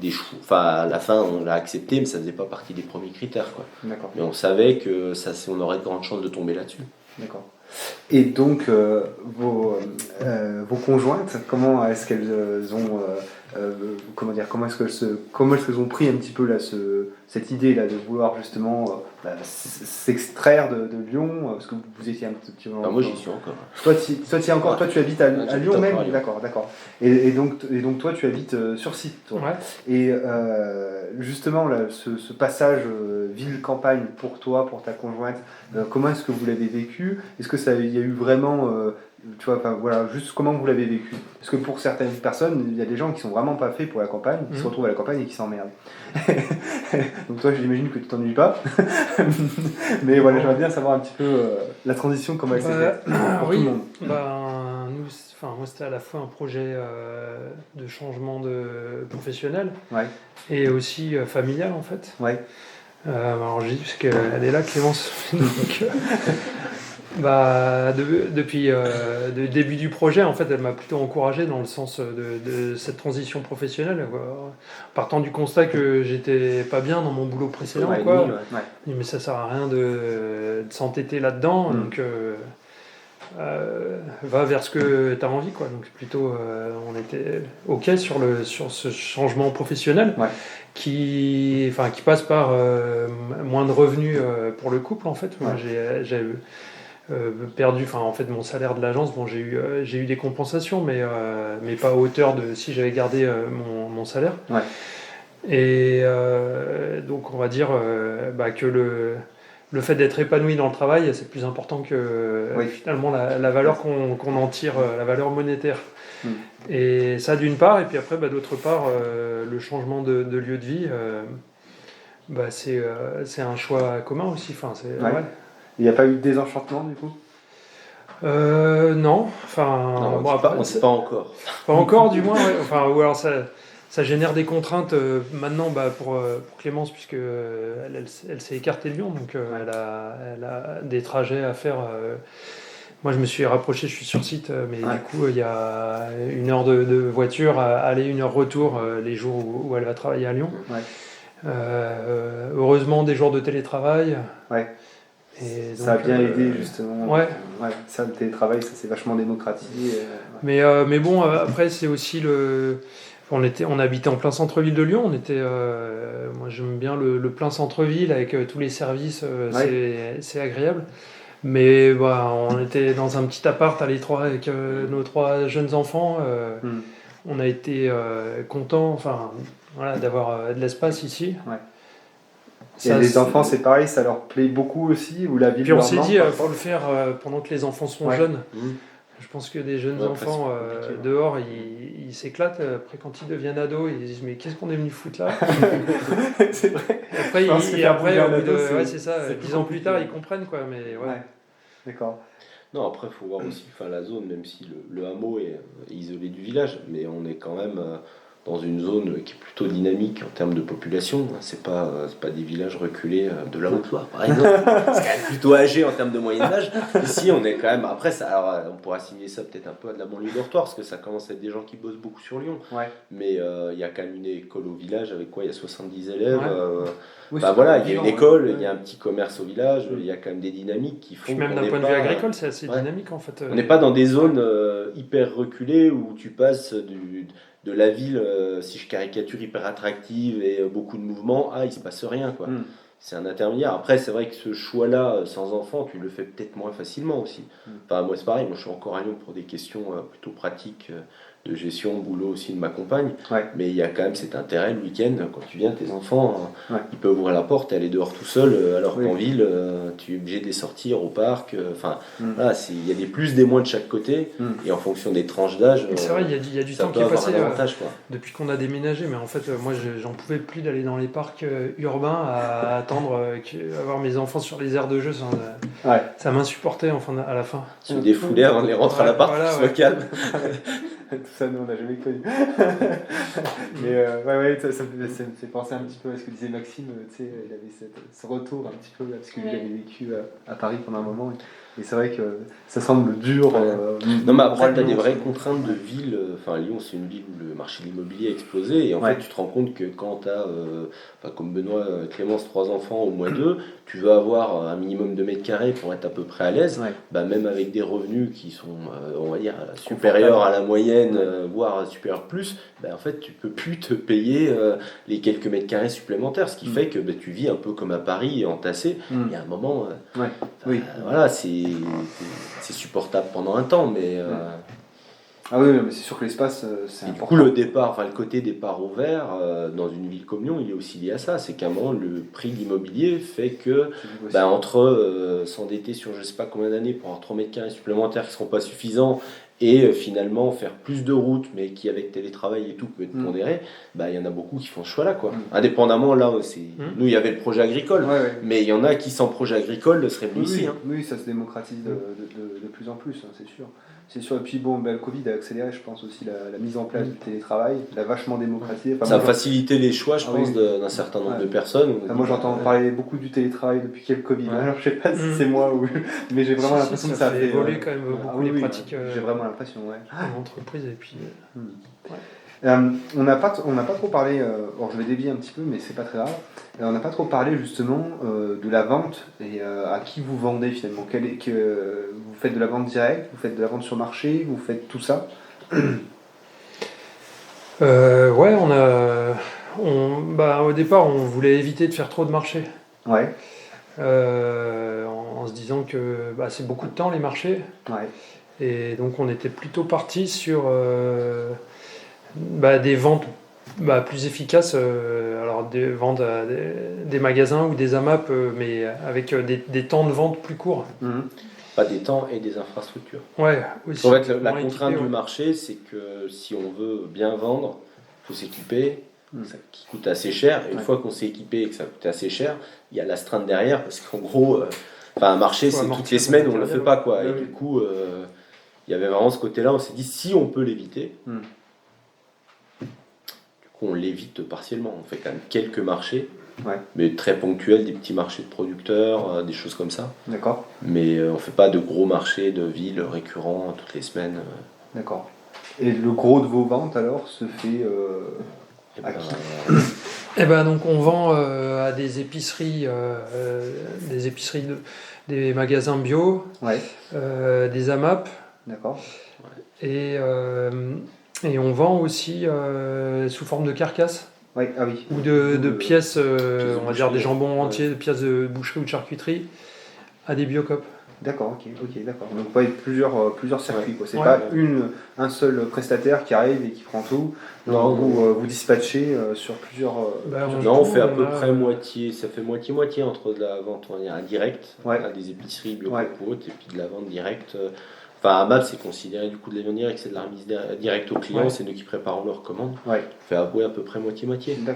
des choux. À la fin, on l'a accepté, mais ça faisait pas partie des premiers critères, D'accord. Mais on savait que on aurait de grandes chances de tomber là-dessus. D'accord. Et donc, vos conjointes, comment est-ce qu'elles ont comment est-ce qu'elles ont pris un petit peu là cette idée là de vouloir justement s'extraire de Lyon, parce que vous étiez un petit peu. Moi j'y suis encore. Toi tu es encore. Toi tu habites à Lyon même. D'accord. Et donc toi tu habites sur site. Toi. Ouais. Et justement là, ce passage ville-campagne pour toi, pour ta conjointe, comment est-ce que vous l'avez vécu? Est-ce que il y a eu vraiment juste comment vous l'avez vécu? Parce que pour certaines personnes, il y a des gens qui sont vraiment pas faits pour la campagne, qui se retrouvent à la campagne et qui s'emmerdent. Donc toi, j'imagine que tu t'ennuies pas. Mais voilà, j'aimerais bien savoir un petit peu la transition, comment elle s'est faite pour tout le monde. Moi, c'était à la fois un projet de changement professionnel et aussi familial en fait. Alors je dis parce qu'elle est là, Clémence. Donc, depuis le début du projet, en fait, elle m'a plutôt encouragé dans le sens de cette transition professionnelle, partant du constat que j'étais pas bien dans mon boulot précédent, mais ça sert à rien de s'entêter là-dedans, donc va vers ce que tu as envie, donc plutôt on était ok sur ce changement professionnel qui passe par moins de revenus pour le couple en fait. Moi, j'ai perdu, mon salaire de l'agence, j'ai eu des compensations, mais pas à hauteur de si j'avais gardé mon salaire. Et donc on va dire que le fait d'être épanoui dans le travail, c'est plus important que finalement la valeur qu'on en tire, la valeur monétaire. Et ça d'une part, et puis après d'autre part, le changement de lieu de vie, c'est un choix commun aussi. Il n'y a pas eu de désenchantement du coup? Non. On sait pas encore. Pas encore du moins. Ou alors ça génère des contraintes maintenant pour Clémence, puisque elle s'est écartée de Lyon, donc elle a des trajets à faire. Moi je me suis rapproché, je suis sur site, mais du coup il y a 1 heure de voiture à aller, 1 heure retour les jours où elle va travailler à Lyon. Heureusement des jours de télétravail. Et donc, ça a bien aidé justement. Ça, le télétravail, ça s'est vachement démocratisé. Mais bon, après c'est aussi on habitait en plein centre-ville de Lyon. Moi j'aime bien le plein centre-ville avec tous les services, c'est agréable. Mais on était dans un petit appart à l'Étroit avec nos 3 jeunes enfants. On a été contents d'avoir de l'espace ici. Et les enfants, c'est pareil, ça leur plaît beaucoup aussi, ou la vie. Puis on s'est dit, il faut le faire pendant que les enfants sont jeunes. Je pense que des jeunes enfants dehors, ils s'éclatent. Après, quand ils deviennent ados, ils disent mais qu'est-ce qu'on est venu foutre là? C'est vrai. Après, c'est ça. 10 ans plus tard, ils comprennent Mais D'accord. Non, après, il faut voir aussi la zone, même si le hameau est isolé du village, mais on est quand même dans une zone qui est plutôt dynamique en termes de population. C'est pas des villages reculés de la Haute-Loire, par exemple. C'est quand même plutôt âgé en termes de moyenne âge. Ici, on est quand même... Après, alors, on pourra assimiler ça peut-être un peu à de la banlieue dortoir, parce que ça commence à être des gens qui bossent beaucoup sur Lyon. Ouais. Mais il y a quand même une école au village avec quoi il y a 70 élèves. Ouais. Voilà, il y a une école, il y a un petit commerce au village, il y a quand même des dynamiques qui font... Même d'un point de vue agricole, c'est assez dynamique en fait. On n'est pas dans des zones hyper reculées où tu passes de la ville, si je caricature, hyper attractive et beaucoup de mouvements, il se passe rien, quoi. C'est un intermédiaire. Après, c'est vrai que ce choix-là, sans enfant, tu le fais peut-être moins facilement aussi. Enfin, moi, c'est pareil, moi je suis encore à Lyon pour des questions plutôt pratiques de gestion, boulot aussi de ma compagne. Mais il y a quand même cet intérêt le week-end, quand tu viens, tes enfants, ils peuvent ouvrir la porte et aller dehors tout seul, alors qu'en ville, tu es obligé de les sortir au parc. Voilà, il y a des plus, des moins de chaque côté, et en fonction des tranches d'âge, c'est vrai, il y a du temps qui est passé depuis qu'on a déménagé, mais en fait, moi, j'en pouvais plus d'aller dans les parcs urbains à attendre, avoir mes enfants sur les aires de jeu, ça m'insupportait à la fin. Se défouler avant de les rentrer à l'appart, pour qu'ils soient calmes. Tout ça, nous, on n'a jamais connu. Mais ça me fait penser un petit peu à ce que disait Maxime. Il avait ce retour un petit peu, parce que lui avait vécu à Paris pendant un moment. Et c'est vrai que ça semble dur. Non, mais après, tu as des vraies contraintes de ville. Enfin, Lyon, c'est une ville où le marché de l'immobilier a explosé. Et en fait, tu te rends compte que quand tu as, comme Benoît Clémence, 3 enfants, au moins 2, tu veux avoir un minimum de mètres carrés pour être à peu près à l'aise. Même avec des revenus qui sont, on va dire, supérieurs à la moyenne, voire supérieurs plus, en fait, tu peux plus te payer les quelques mètres carrés supplémentaires. Ce qui fait que tu vis un peu comme à Paris, entassé. Il y a un moment, voilà, c'est supportable pendant un temps, mais... Ah oui, mais c'est sûr que l'espace, c'est important. Du coup, le côté départ au vert, dans une ville comme Lyon, il est aussi lié à ça. C'est qu'à un moment, le prix de l'immobilier fait que, entre s'endetter sur je ne sais pas combien d'années pour avoir 3 mètres carrés supplémentaires qui ne seront pas suffisants, et finalement faire plus de routes, mais qui avec télétravail et tout peut être pondéré, il y en a beaucoup qui font ce choix-là, quoi. Indépendamment, là, nous, il y avait le projet agricole, mais il y en a qui, sans projet agricole, seraient venus ici. Oui, ça se démocratise de plus en plus, c'est sûr. C'est sûr, et puis le Covid a accéléré, je pense aussi, la mise en place du télétravail, l'a vachement démocratisé. Ça a facilité les choix, je pense, d'un certain nombre de personnes. Moi, j'entends parler beaucoup du télétravail depuis qu'il y a le Covid. Alors, je sais pas si c'est moi ou... Mais j'ai vraiment l'impression que ça a fait évoluer quand même beaucoup les pratiques. J'ai vraiment l'impression, en entreprise, et puis... on n'a pas trop parlé, je vais dévier un petit peu, mais c'est pas très grave. On n'a pas trop parlé justement de la vente et à qui vous vendez finalement. Vous faites de la vente directe, vous faites de la vente sur marché, vous faites tout ça. Au départ, on voulait éviter de faire trop de marchés. En se disant que c'est beaucoup de temps les marchés. Et donc on était plutôt parti sur des ventes plus efficaces, alors des ventes à des magasins ou des AMAP, mais avec des temps de vente plus courts. Pas des temps et des infrastructures. Aussi. En fait, la contrainte du marché, c'est que si on veut bien vendre, il faut s'équiper, ça qui coûte assez cher. Et une fois qu'on s'est équipé et que ça coûte assez cher, il y a l'astreinte derrière, parce qu'en gros, un marché, c'est toutes les semaines, on ne le fait pas, quoi. Et du coup, il y avait vraiment ce côté-là, on s'est dit, si on peut l'éviter, on l'évite partiellement. On fait quand même quelques marchés, mais très ponctuels, des petits marchés de producteurs, des choses comme ça. D'accord. Mais on ne fait pas de gros marchés de villes récurrents toutes les semaines. D'accord. Et le gros de vos ventes alors se fait à qui donc on vend à des épiceries, des magasins bio, des AMAP. D'accord. Et on vend aussi sous forme de carcasse. Ou de pièces, on va dire des jambons entiers, de pièces de boucherie ou de charcuterie, à des Biocop. D'accord, ok, d'accord. Donc plusieurs circuits, quoi. C'est pas un seul prestataire qui arrive et qui prend tout. Non, vous dispatchez sur plusieurs. On fait à peu près moitié. Ça fait moitié entre de la vente, on va dire, indirecte, à des épiceries Biocop ou autres, et puis de la vente directe. AMAP, c'est considéré du coup de la vente directe, c'est de la remise directe aux clients, c'est nous qui préparons leurs commandes. On fait à peu près moitié.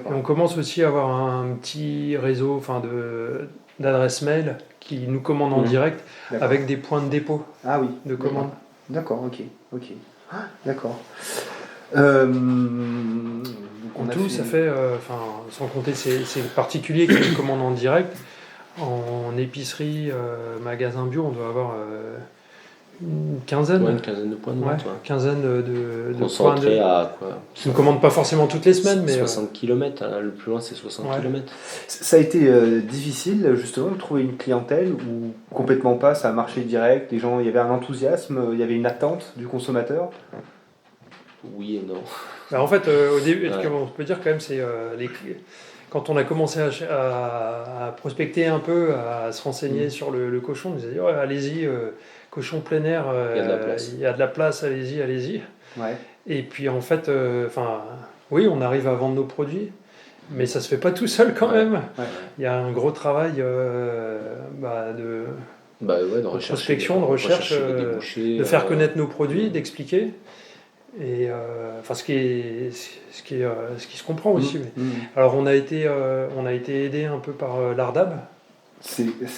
On commence aussi à avoir un petit réseau d'adresses mail qui nous commandent en direct avec des points de dépôt de commandes. D'accord, ok. D'accord. En tout, ça fait, sans compter ces particuliers qui nous commandent en direct, en épicerie, magasin bio, on doit avoir une quinzaine. Une quinzaine de points de vente. Quinzaine de concentrés à quoi qui ne commandent pas forcément toutes les semaines. Mais 60 km, le plus loin c'est 60 km. Ça a été difficile justement de trouver une clientèle ou complètement pas, ça a marché direct, les gens, il y avait un enthousiasme, il y avait une attente du consommateur. Oui et non. En fait, au début, on peut dire quand même, c'est quand on a commencé à prospecter un peu, à se renseigner sur le cochon, on nous a dit allez-y, cochon plein air, il y a de la place, allez-y. Ouais. Et puis en fait, oui, on arrive à vendre nos produits, mais ça se fait pas tout seul quand même. Ouais. Il y a un gros travail de prospection, de recherche, de faire connaître nos produits, d'expliquer. Et ce qui se comprend aussi. Alors on a été aidé un peu par l'ARDAB.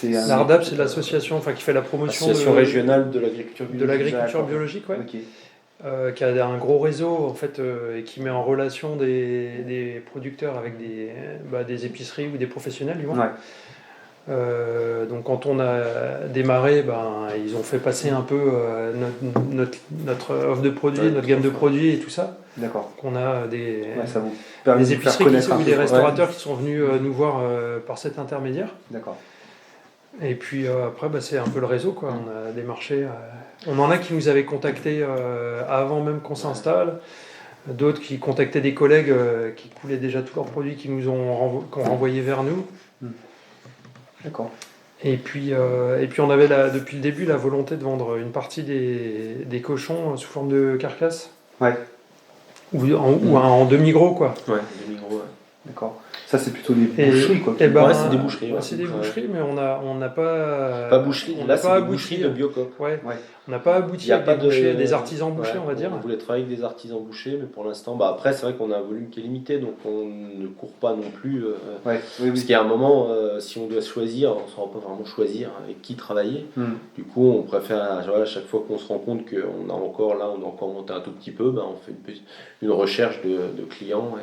L'ARDAB, c'est l'association qui fait la promotion régionale de l'agriculture biologique, ouais. Okay. Qui a un gros réseau en fait et qui met en relation des producteurs avec des épiceries ou des professionnels du moins. Ouais. Donc quand on a démarré, ils ont fait passer un peu notre offre de produits, notre gamme de produits et tout ça. D'accord. Donc on a des épiceries ou des restaurateurs qui sont venus nous voir par cet intermédiaire. D'accord. Et puis après, c'est un peu le réseau, quoi. On a des marchés. On en a qui nous avaient contactés avant même qu'on s'installe. D'autres qui contactaient des collègues qui coulaient déjà tous leurs produits, qui nous ont renvoyés vers nous. D'accord. Et puis on avait depuis le début la volonté de vendre une partie des cochons sous forme de carcasse. Ouais. Ou en demi-gros, quoi. Ouais, demi-gros, ouais. D'accord. Ça, c'est plutôt des boucheries, quoi. C'est des boucheries. Ouais. C'est des boucheries, mais on n'a pas... Pas boucherie, là, c'est des boucheries de Biocoop. Ouais. On n'a pas abouti avec des artisans bouchers, on va dire. On voulait travailler avec des artisans bouchers, mais pour l'instant, après, c'est vrai qu'on a un volume qui est limité, donc on ne court pas non plus. Parce qu'il y a un moment, si on doit choisir, on ne saura pas vraiment choisir avec qui travailler. Du coup, on préfère, à chaque fois qu'on se rend compte qu'on a encore monté un tout petit peu, on fait une recherche de clients.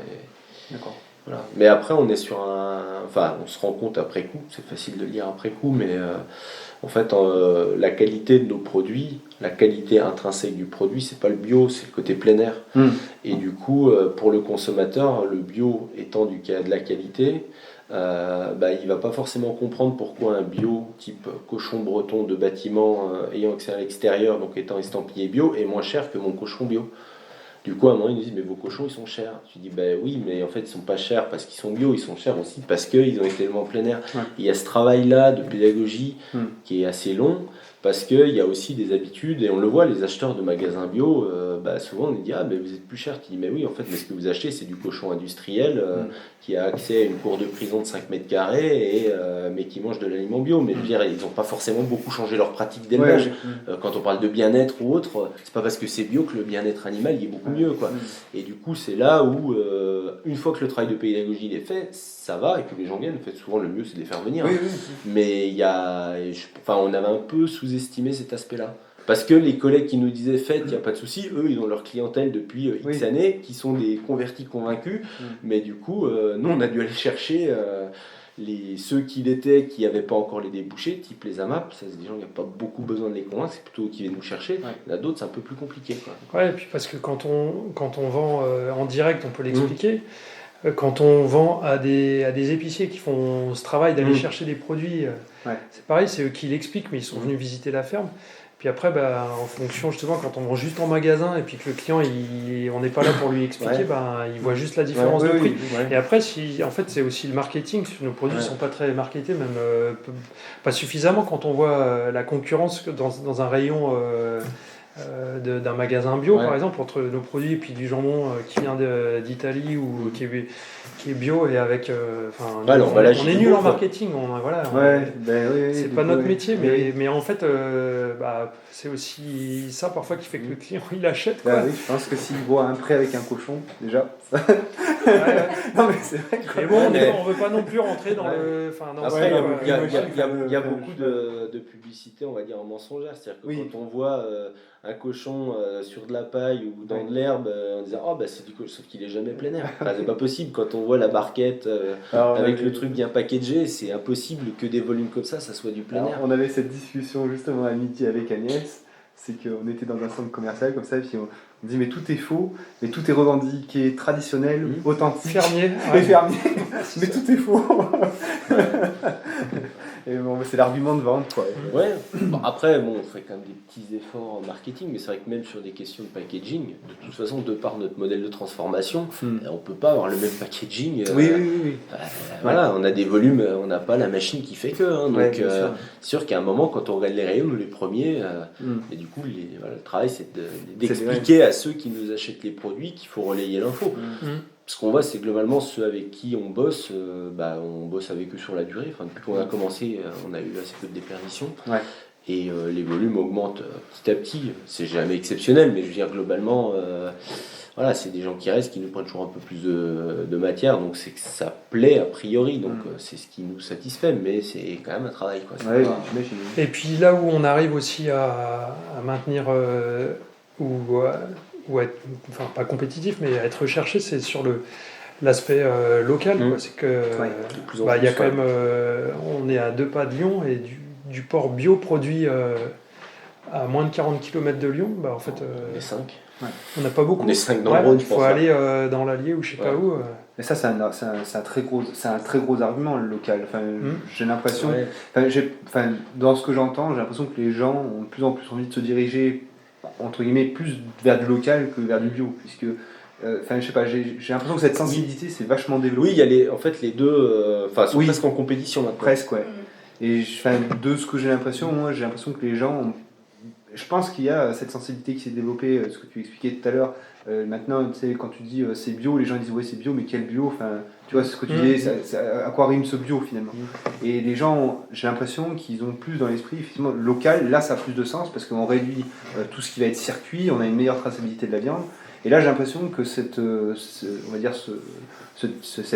D'accord. Voilà. Mais après, on est sur on se rend compte après coup, c'est facile de le dire après coup, mais en fait, la qualité de nos produits, la qualité intrinsèque du produit, c'est pas le bio, c'est le côté plein air. Et du coup, pour le consommateur, le bio étant de la qualité, il va pas forcément comprendre pourquoi un bio type cochon breton de bâtiment ayant accès à l'extérieur, donc étant estampillé bio, est moins cher que mon cochon bio. Du coup, à un moment, ils nous disent, mais vos cochons, ils sont chers. Tu dis, oui, mais en fait, ils sont pas chers parce qu'ils sont bio, ils sont chers aussi parce qu'ils ont été tellement en plein air. Ouais. Il y a ce travail-là de pédagogie qui est assez long parce qu'il y a aussi des habitudes, et on le voit, les acheteurs de magasins bio, souvent, on nous dit, mais vous êtes plus cher. Tu dis, mais oui, en fait, mais ce que vous achetez, c'est du cochon industriel qui a accès à une cour de prison de 5 mètres carrés, mais qui mange de l'aliment bio. Mais ils n'ont pas forcément beaucoup changé leur pratique d'élevage. Quand on parle de bien-être ou autre, c'est pas parce que c'est bio que le bien-être animal il est beaucoup mieux, quoi. Et du coup, c'est là où, une fois que le travail de pédagogie il est fait, ça va, et que les gens viennent. En fait, souvent, le mieux, c'est de les faire venir. Mais on avait un peu sous-estimé cet aspect-là. Parce que les collègues qui nous disaient faites, il n'y a pas de souci, eux ils ont leur clientèle depuis X années, qui sont des convertis convaincus, mais du coup, nous on a dû aller chercher ceux qui n'avaient pas encore les débouchés, type les AMAP, ça c'est des gens qui n'ont pas beaucoup besoin de les convaincre, c'est plutôt eux qui viennent nous chercher. Il y en a d'autres, c'est un peu plus compliqué, quoi. Ouais, et puis parce que quand on vend en direct, on peut l'expliquer. Quand on vend à des épiciers qui font ce travail d'aller chercher des produits, c'est pareil, c'est eux qui l'expliquent, mais ils sont venus visiter la ferme. Puis après, en fonction, justement, quand on vend juste en magasin et puis que le client, on n'est pas là pour lui expliquer, il voit juste la différence de prix. Et après, en fait, c'est aussi le marketing. Nos produits ne sont pas très marketés, même pas suffisamment. Quand on voit la concurrence dans un rayon d'un magasin bio, par exemple, entre nos produits et puis du jambon qui vient d'Italie ou qui est bio et avec on est nul en marketing, c'est pas notre métier, mais en fait c'est aussi ça parfois qui fait que le client il achète, quoi. Oui, je pense que s'il voit un prêt avec un cochon déjà Non, mais c'est vrai que... Mais bon, on ne veut pas non plus rentrer dans le... Enfin, après, il y a beaucoup de publicité, on va dire, mensongère. C'est-à-dire que quand on voit un cochon sur de la paille ou dans de l'herbe, en disant « Oh, bah c'est du cochon », sauf qu'il est jamais plein air. Enfin, c'est pas possible. Quand on voit la barquette avec le truc bien packagé, c'est impossible que des volumes comme ça soit du plein air. On avait cette discussion justement à midi avec Agnès. C'est qu'on était dans un centre commercial comme ça, et puis on dit mais tout est faux, mais tout est revendiqué traditionnel, authentique, fermier, et fermier, mais tout est faux. Et bon, c'est l'argument de vente, quoi. Ouais. Bon, après, on fait quand même des petits efforts en marketing, mais c'est vrai que même sur des questions de packaging, de toute façon, de par notre modèle de transformation, on peut pas avoir le même packaging. Oui. Voilà, on a des volumes, on n'a pas la machine qui fait que. Donc, c'est sûr qu'à un moment, quand on regarde les rayons, nous les premiers, et du coup, le travail, c'est d'expliquer à ceux qui nous achètent les produits qu'il faut relayer l'info. Ce qu'on voit, c'est globalement ceux avec qui on bosse avec eux sur la durée. Enfin, depuis qu'on a commencé, on a eu assez peu de déperdition. Et les volumes augmentent petit à petit. C'est jamais exceptionnel, mais je veux dire, globalement, voilà, c'est des gens qui restent, qui nous prennent toujours un peu plus de matière. Donc, c'est que ça plaît a priori. Donc, c'est ce qui nous satisfait, mais c'est quand même un travail, quoi. Et puis là où on arrive aussi à maintenir ou être, enfin pas compétitif, mais à être recherché, c'est sur l'aspect local. C'est que il y a quand même, on est à 2 pas de Lyon et du port bio produit à moins de 40 km de Lyon. En fait, on est 5. On n'a pas beaucoup. On est 5 dans le Rhône, il faut aller dans l'Allier ou je sais pas où. Mais ça, c'est un très gros argument, le local. Enfin, j'ai l'impression, dans ce que j'entends, j'ai l'impression que les gens ont de plus en plus envie de se diriger entre guillemets plus vers du local que vers du bio, puisque je sais pas, j'ai l'impression que cette sensibilité c'est vachement développée. Oui, il y a les deux sont presque en compétition maintenant. Presque, ouais. Et de ce que j'ai l'impression, moi j'ai l'impression que les gens je pense qu'il y a cette sensibilité qui s'est développée, ce que tu expliquais tout à l'heure. Maintenant, tu sais, quand tu dis c'est bio, les gens disent ouais c'est bio, mais quel bio? Enfin, tu vois, ce que tu disais, à quoi rime ce bio finalement? Et les gens, j'ai l'impression qu'ils ont plus dans l'esprit, effectivement, local, là ça a plus de sens parce qu'on réduit tout ce qui va être circuit, on a une meilleure traçabilité de la viande. Et là j'ai l'impression que cette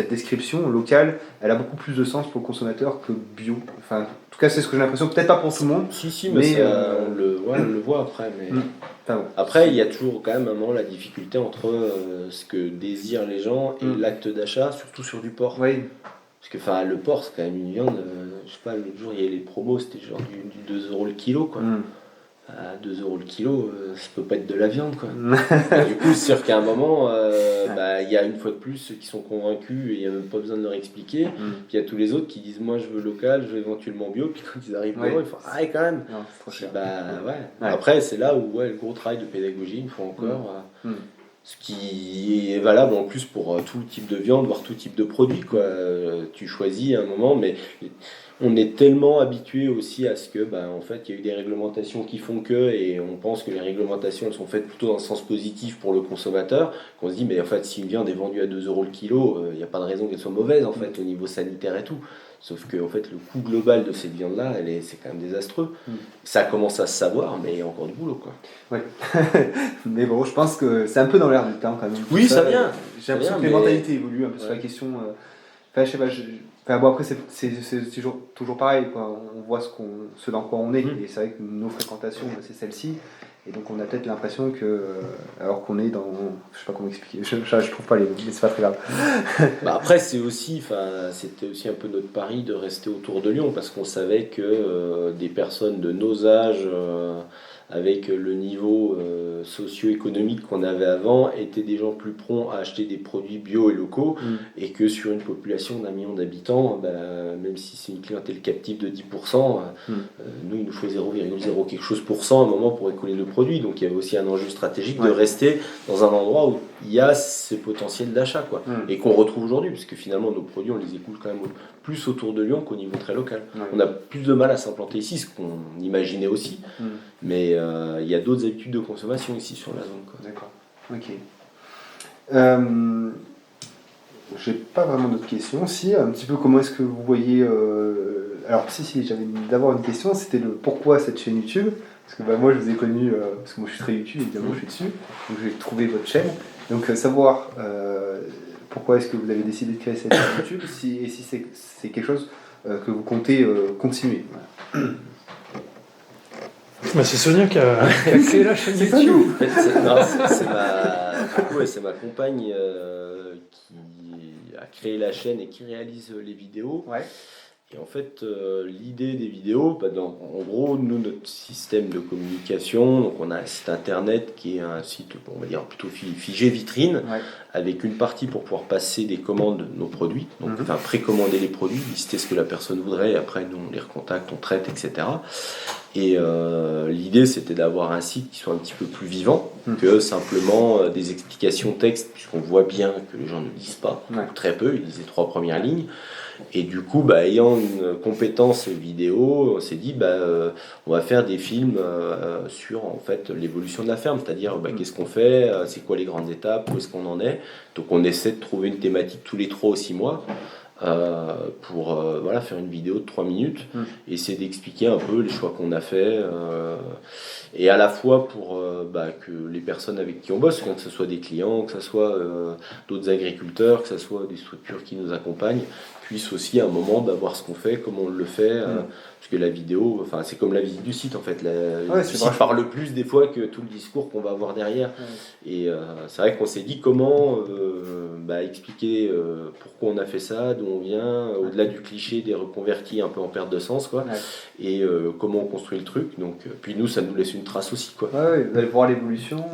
description locale, elle a beaucoup plus de sens pour le consommateur que bio. Enfin, en tout cas, c'est ce que j'ai l'impression. Peut-être pas pour tout le monde. Si, mais on le voit après. Mais... Après, il y a toujours quand même un moment la difficulté entre ce que désirent les gens et l'acte d'achat, surtout sur du porc. Oui. Parce que le porc, c'est quand même une viande. Je sais pas, l'autre jour, il y avait les promos, c'était genre du 2 € le kilo, quoi. À 2 € le kilo, ça peut pas être de la viande, quoi. Du coup, c'est sûr qu'à un moment, il y a une fois de plus ceux qui sont convaincus et il n'y a même pas besoin de leur expliquer. Puis il y a tous les autres qui disent moi je veux local, je veux éventuellement bio. Puis quand ils arrivent devant, ils font quand même. Non, c'est trop cher. Après, c'est là où le gros travail de pédagogie, une fois encore. Ce qui est valable en plus pour tout type de viande, voire tout type de produit, quoi. Tu choisis à un moment, mais on est tellement habitué aussi à ce que, en fait, il y a eu des réglementations qui font que, et on pense que les réglementations elles sont faites plutôt dans le sens positif pour le consommateur, qu'on se dit, mais en fait, si une viande est vendue à 2 € le kilo, il n'y a pas de raison qu'elle soit mauvaise, en fait, au niveau sanitaire et tout. Sauf que, en fait, le coût global de cette viande-là, c'est quand même désastreux. Ça commence à se savoir, mais il y a encore du boulot, quoi. Ouais. Mais bon, je pense que c'est un peu dans l'air du temps, quand même. Oui, ça vient. J'ai l'impression que les mentalités évoluent un peu sur la question. Je sais pas, après, c'est toujours pareil, quoi. On voit ce dans quoi on est, et c'est vrai que nos fréquentations, c'est celle-ci. Et donc on a peut-être l'impression que, alors qu'on est dans, je sais pas comment expliquer, je trouve pas les mots, mais c'est pas très grave. Après c'était aussi un peu notre pari de rester autour de Lyon, parce qu'on savait que des personnes de nos âges, avec le niveau socio-économique qu'on avait avant, étaient des gens plus prompts à acheter des produits bio et locaux, et que sur une population d'1 million d'habitants, même si c'est une clientèle captive de 10%, nous il nous faut 0,0 quelque chose % à un moment pour écouler nos produits. Donc il y avait aussi un enjeu stratégique de rester dans un endroit où il y a ce potentiel d'achat, quoi, et qu'on retrouve aujourd'hui, parce que finalement nos produits on les écoule quand même plus autour de Lyon qu'au niveau très local. On a plus de mal à s'implanter ici, ce qu'on imaginait aussi, mais il y a d'autres habitudes de consommation ici sur la zone, quoi. D'accord, ok. J'ai pas vraiment d'autres questions. Si, un petit peu comment est-ce que vous voyez... Alors si, j'avais d'abord une question, c'était le pourquoi cette chaîne YouTube. Parce que moi je vous ai connu, parce que moi je suis très YouTube, évidemment je suis dessus, donc j'ai trouvé votre chaîne. Donc savoir pourquoi est-ce que vous avez décidé de créer cette chaîne YouTube et si c'est quelque chose que vous comptez continuer. Voilà. C'est Sonia qui a créé la chaîne YouTube. En fait, c'est ma compagne qui a créé la chaîne et qui réalise les vidéos. Ouais. Et en fait, l'idée des vidéos, en gros, nous, notre système de communication, donc on a un site internet qui est un site, on va dire plutôt figé vitrine, avec une partie pour pouvoir passer des commandes de nos produits, donc précommander les produits, lister ce que la personne voudrait, et après nous on les recontacte, on traite, etc. Et l'idée c'était d'avoir un site qui soit un petit peu plus vivant que simplement des explications texte, puisqu'on voit bien que les gens ne lisent pas, très peu, ils lisent les 3 premières lignes. Et du coup, ayant une compétence vidéo, on s'est dit on va faire des films sur en fait l'évolution de la ferme, c'est-à-dire qu'est-ce qu'on fait, c'est quoi les grandes étapes, où est-ce qu'on en est. Donc on essaie de trouver une thématique tous les 3 ou 6 mois pour faire une vidéo de 3 minutes, essayer d'expliquer un peu les choix qu'on a fait et à la fois pour que les personnes avec qui on bosse, que ce soit des clients, que ce soit d'autres agriculteurs, que ce soit des structures qui nous accompagnent, puissent aussi à un moment voir ce qu'on fait, comment on le fait, parce que la vidéo, c'est comme la visite du site en fait, le site parle plus des fois que tout le discours qu'on va avoir derrière. Et c'est vrai qu'on s'est dit comment expliquer pourquoi on a fait ça, d'où on vient, au-delà du cliché des reconvertis un peu en perte de sens, quoi, et comment on construit le truc. Donc, puis nous, ça nous laisse une trace aussi, quoi. Vous allez voir l'évolution.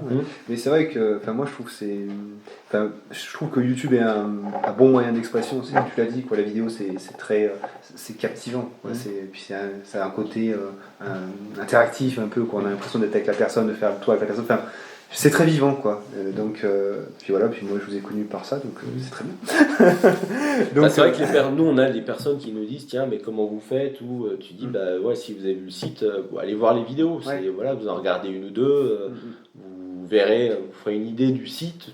Mais c'est vrai que, moi, je trouve que YouTube est un bon moyen d'expression. Tu l'as dit, quoi. La vidéo, c'est captivant. Puis c'est un côté interactif un peu, quoi. On a l'impression d'être avec la personne, de faire le tour avec la personne. C'est très vivant, quoi. Puis moi je vous ai connu par ça, donc c'est très bien. Donc, c'est vrai que nous on a des personnes qui nous disent tiens, mais comment vous faites, ou tu dis si vous avez vu le site, allez voir les vidéos. Vous en regardez une ou deux, vous verrez, vous ferez une idée du site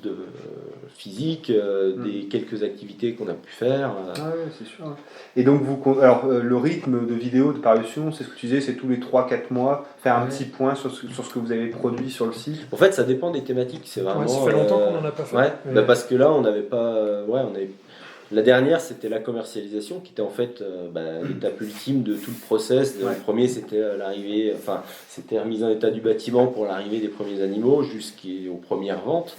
physique, des quelques activités qu'on a pu faire. C'est sûr. Et donc le rythme de vidéo de parution, c'est ce que tu disais, c'est tous les 3-4 mois, faire un petit point sur ce que vous avez produit sur le site. En fait, ça dépend des thématiques. C'est vraiment. Ça fait longtemps qu'on n'en a pas fait. Parce que là, on n'avait pas. La dernière, c'était la commercialisation, qui était en fait l'étape ultime de tout le process. Le premier, c'était l'arrivée, c'était remise en état du bâtiment pour l'arrivée des premiers animaux jusqu'aux premières ventes.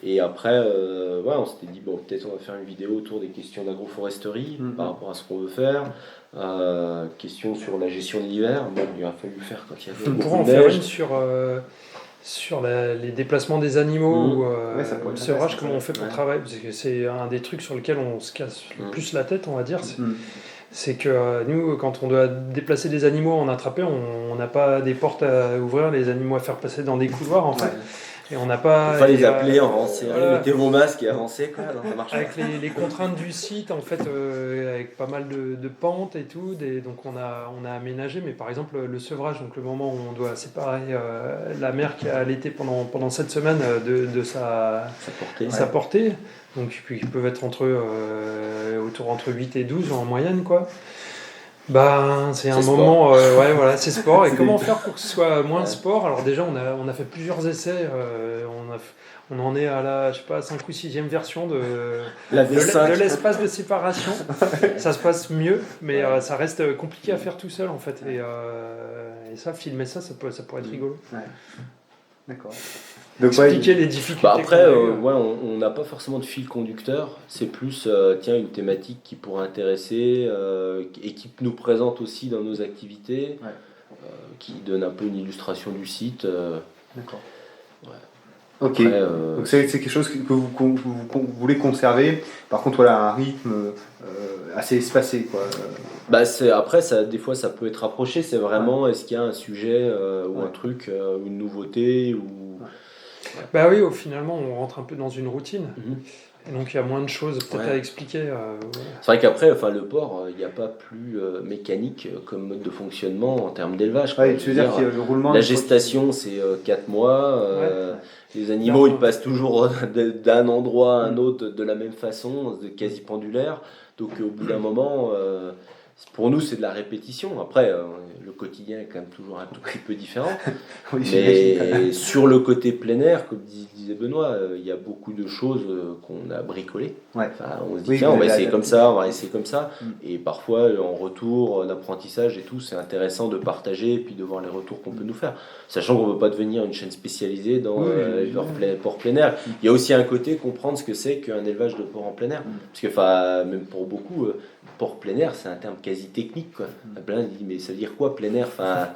Et après, on s'était dit, peut-être on va faire une vidéo autour des questions d'agroforesterie par rapport à ce qu'on veut faire. Questions sur la gestion de l'hiver. Il a fallu le faire quand il y avait beaucoup de neige. On pourrait en faire une sur les déplacements des animaux ou le sevrage, comment on fait pour travailler, parce que c'est un des trucs sur lequel on se casse le plus la tête, on va dire. C'est que nous, quand on doit déplacer des animaux en attraper, on n'a pas des portes à ouvrir, les animaux à faire passer dans des couloirs en fait. Et on n'a pas. Il faut les appeler, mettez vos masques et avancez, quoi. Alors, ça marche. Avec les contraintes du site, en fait, avec pas mal de pentes et tout, donc on a aménagé, mais par exemple le sevrage, donc le moment où on doit séparer la mère qui a allaité pendant 7 semaines de sa portée, donc ils peuvent être entre 8 et 12 en moyenne, quoi. C'est un moment, c'est sport. Et comment faire pour que ce soit moins sport? Alors déjà, on a fait plusieurs essais. On en est à la 5 ou 6e version de l'espace de séparation. Ça se passe mieux, mais ça reste compliqué à faire tout seul en fait. Et ça, filmer ça pourrait être rigolo. D'accord. Expliquer les difficultés. Après, on n'a pas forcément de fil conducteur. C'est plus une thématique qui pourrait intéresser et qui nous présente aussi dans nos activités, qui donne un peu une illustration du site. D'accord. Ok. Après, donc c'est quelque chose que vous voulez conserver. Par contre, un rythme assez espacé, quoi. Après, des fois, ça peut être approché. C'est vraiment, est-ce qu'il y a un sujet ou un truc, une nouveauté ou... Oui, finalement, on rentre un peu dans une routine. Et donc, il y a moins de choses peut-être à expliquer. C'est vrai qu'après, le porc, il n'y a pas plus mécanique comme mode de fonctionnement en termes d'élevage. Tu veux dire qu'il y a le roulement... La gestation, c'est 4 mois. Les animaux, ils passent toujours d'un endroit à un autre de la même façon, quasi pendulaire. Donc, au bout d'un moment... pour nous, c'est de la répétition. Après, le quotidien est quand même toujours un tout petit peu différent. Oui, mais sur le côté plein air, comme disait Benoît, il y a beaucoup de choses qu'on a bricolées. Ouais. Enfin, on se dit, tiens, on va essayer comme ça, on va essayer comme ça. Et parfois, en retour d'apprentissage et tout, c'est intéressant de partager et puis de voir les retours qu'on peut nous faire. Sachant qu'on ne veut pas devenir une chaîne spécialisée dans porc plein air. Il y a aussi un côté comprendre ce que c'est qu'un élevage de porc en plein air. Parce que, même pour beaucoup, porc plein air, c'est un terme quasi technique, quoi. Plein dit, mais ça veut dire quoi plein air? Enfin,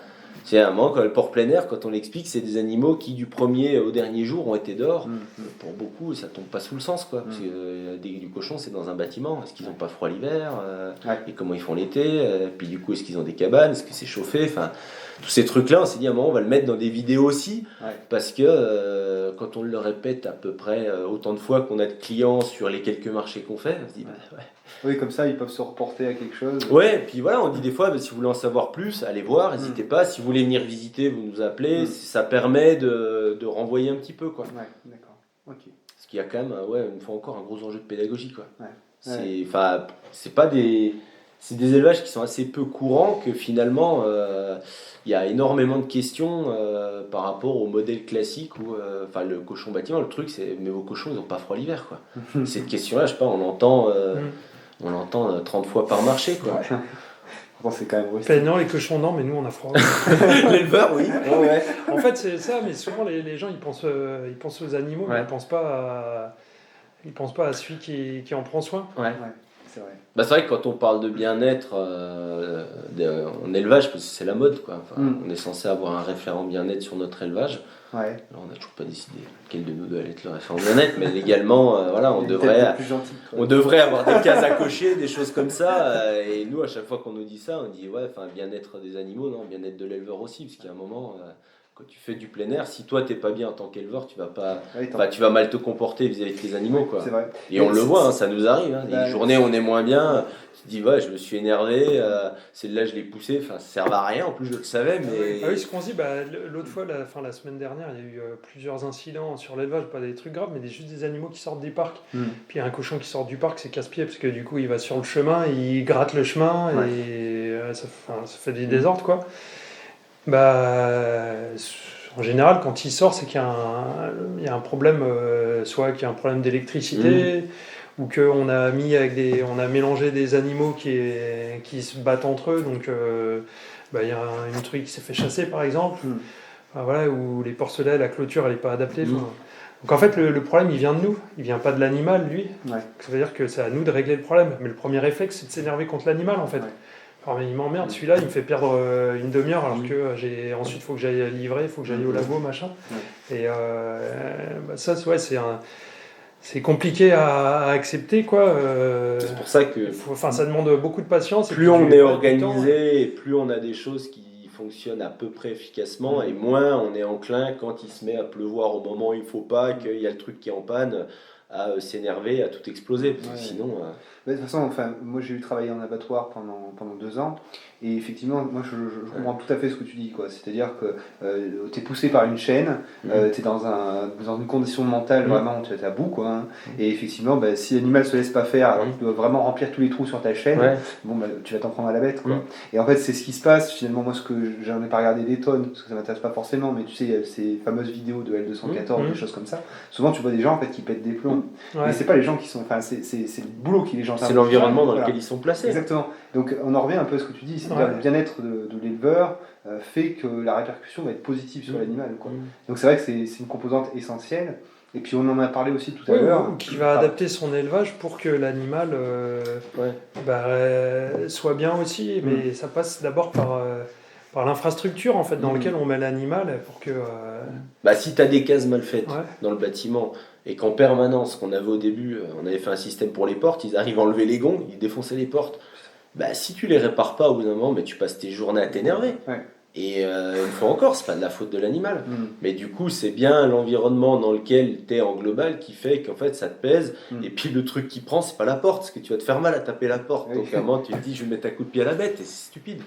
c'est un moment, le porc plein air, quand on l'explique, c'est des animaux qui du premier au dernier jour ont été dehors. Pour beaucoup, ça tombe pas sous le sens, quoi. Parce que du cochon, c'est dans un bâtiment. Est-ce qu'ils n'ont pas froid l'hiver? Et comment ils font l'été? Puis du coup, est-ce qu'ils ont des cabanes? Est-ce que c'est chauffé? Enfin, tous ces trucs-là, on s'est dit à un moment, on va le mettre dans des vidéos aussi, parce que quand on le répète à peu près autant de fois qu'on a de clients sur les quelques marchés qu'on fait, on se dit, oui, comme ça, ils peuvent se reporter à quelque chose. Ouais, puis voilà, on dit des fois, si vous voulez en savoir plus, allez voir, n'hésitez pas. Si vous voulez venir visiter, vous nous appelez. Ça permet de renvoyer un petit peu, quoi. Ouais, d'accord. Ok. Parce qu'il y a quand même, une fois encore, un gros enjeu de pédagogie, quoi. Ouais. C'est pas des... C'est des élevages qui sont assez peu courants que finalement, il y a énormément de questions par rapport au modèle classique où, le cochon bâtiment, le truc, c'est, mais vos cochons, ils n'ont pas froid l'hiver, quoi. Cette question-là, je sais pas, on l'entend 30 fois par marché, quoi. Ouais. Bon, c'est quand même non, les cochons, non, mais nous, on a froid. L'éleveur, oui. Ouais. En fait, c'est ça, mais souvent, les gens, ils pensent aux animaux, mais ils pensent pas à celui qui en prend soin. Ouais. C'est vrai. C'est vrai que quand on parle de bien-être en élevage, parce que c'est la mode, quoi. On est censé avoir un référent bien-être sur notre élevage. Ouais. Alors, on n'a toujours pas décidé quel de nous doit être le référent bien-être, mais légalement, on devrait avoir des cases à cocher, des choses comme ça. Et nous, à chaque fois qu'on nous dit ça, on dit bien-être des animaux, non, bien-être de l'éleveur aussi, parce qu'il y a un moment. Quand tu fais du plein air, si toi t'es pas bien en tant qu'éleveur, tu vas mal te comporter vis-à-vis de tes animaux, quoi. C'est vrai. Et on le voit, ça nous arrive. Des journées où on est moins bien, tu te dis je me suis énervé, celle-là je l'ai poussée, ça sert à rien. En plus je le savais, mais. Ah oui, ce qu'on se dit, l'autre fois, la semaine dernière, il y a eu plusieurs incidents sur l'élevage, pas des trucs graves, mais juste des animaux qui sortent des parcs. Puis un cochon qui sort du parc, c'est casse-pied parce que du coup il va sur le chemin, il gratte le chemin et ça fait des désordres, quoi. En général, quand il sort, c'est qu'il y a un problème, soit qu'il y a un problème d'électricité, ou qu'on a on a mélangé des animaux qui se battent entre eux, donc il y a une truie qui s'est fait chasser, par exemple, ou les porcelets, la clôture, elle n'est pas adaptée. Donc en fait, le problème, il vient de nous, il vient pas de l'animal, lui. Ça veut dire que c'est à nous de régler le problème. Mais le premier réflexe, c'est de s'énerver contre l'animal, en fait. Alors, mais il m'emmerde, celui-là, il me fait perdre une demi-heure alors que ensuite il faut que j'aille livrer, il faut que j'aille au labo, machin. Et ça, c'est compliqué à accepter, quoi. C'est pour ça que ça demande beaucoup de patience. Plus on est organisé, et plus on a des choses qui fonctionnent à peu près efficacement, et moins on est enclin, quand il se met à pleuvoir au moment où il ne faut pas, qu'il y a le truc qui est en panne, à s'énerver, à tout exploser. Parce que sinon... De toute façon, moi j'ai travaillé en abattoir pendant 2 ans, et effectivement, moi je comprends tout à fait ce que tu dis, quoi. C'est-à-dire que tu es poussé par une chaîne, tu es dans une condition mentale vraiment, tu es à bout, quoi. Et effectivement, si l'animal se laisse pas faire, alors tu dois vraiment remplir tous les trous sur ta chaîne, tu vas t'en prendre à la bête, quoi. Et en fait, c'est ce qui se passe. Finalement, moi, j'en ai pas regardé des tonnes, parce que ça m'intéresse pas forcément, mais tu sais, il y a ces fameuses vidéos de L214, des choses comme ça. Souvent, tu vois des gens en fait qui pètent des plombs. Mais c'est pas les gens qui sont, c'est le boulot qui les gens. C'est l'environnement dans lequel ils sont placés. Exactement. Donc on en revient un peu à ce que tu dis, c'est-à-dire le bien-être de l'éleveur fait que la répercussion va être positive sur l'animal, quoi. Donc c'est vrai que c'est une composante essentielle. Et puis on en a parlé aussi tout à l'heure. Qui va adapter son élevage pour que l'animal soit bien aussi. Mais ça passe d'abord par l'infrastructure en fait, dans laquelle on met l'animal pour que... si tu as des cases mal faites dans le bâtiment, et qu'en permanence, qu'on avait au début, on avait fait un système pour les portes, ils arrivent à enlever les gonds, ils défonçaient les portes. Si tu les répares pas au bout d'un moment, tu passes tes journées à t'énerver. Et une fois encore, c'est pas de la faute de l'animal. Mais du coup, c'est bien l'environnement dans lequel tu es en global qui fait qu'en fait ça te pèse. Et puis le truc qui prend, c'est pas la porte, parce que tu vas te faire mal à taper la porte. Donc à un moment, tu te dis, je vais mettre un coup de pied à la bête, et c'est stupide.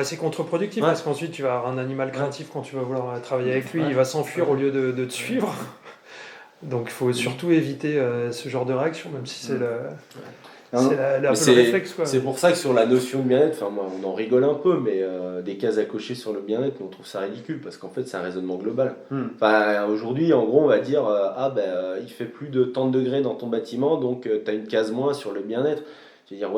C'est contre-productif, parce qu'ensuite tu vas avoir un animal craintif quand tu vas vouloir travailler avec lui, il va s'enfuir au lieu de te suivre. Donc il faut surtout éviter ce genre de réaction, même si c'est le... C'est le réflexe, quoi. C'est pour ça que sur la notion de bien-être, moi, on en rigole un peu, mais des cases à cocher sur le bien-être, on trouve ça ridicule parce qu'en fait, c'est un raisonnement global. Aujourd'hui, en gros, on va dire il fait plus de tant de degrés dans ton bâtiment, donc tu as une case moins sur le bien-être. Je veux dire,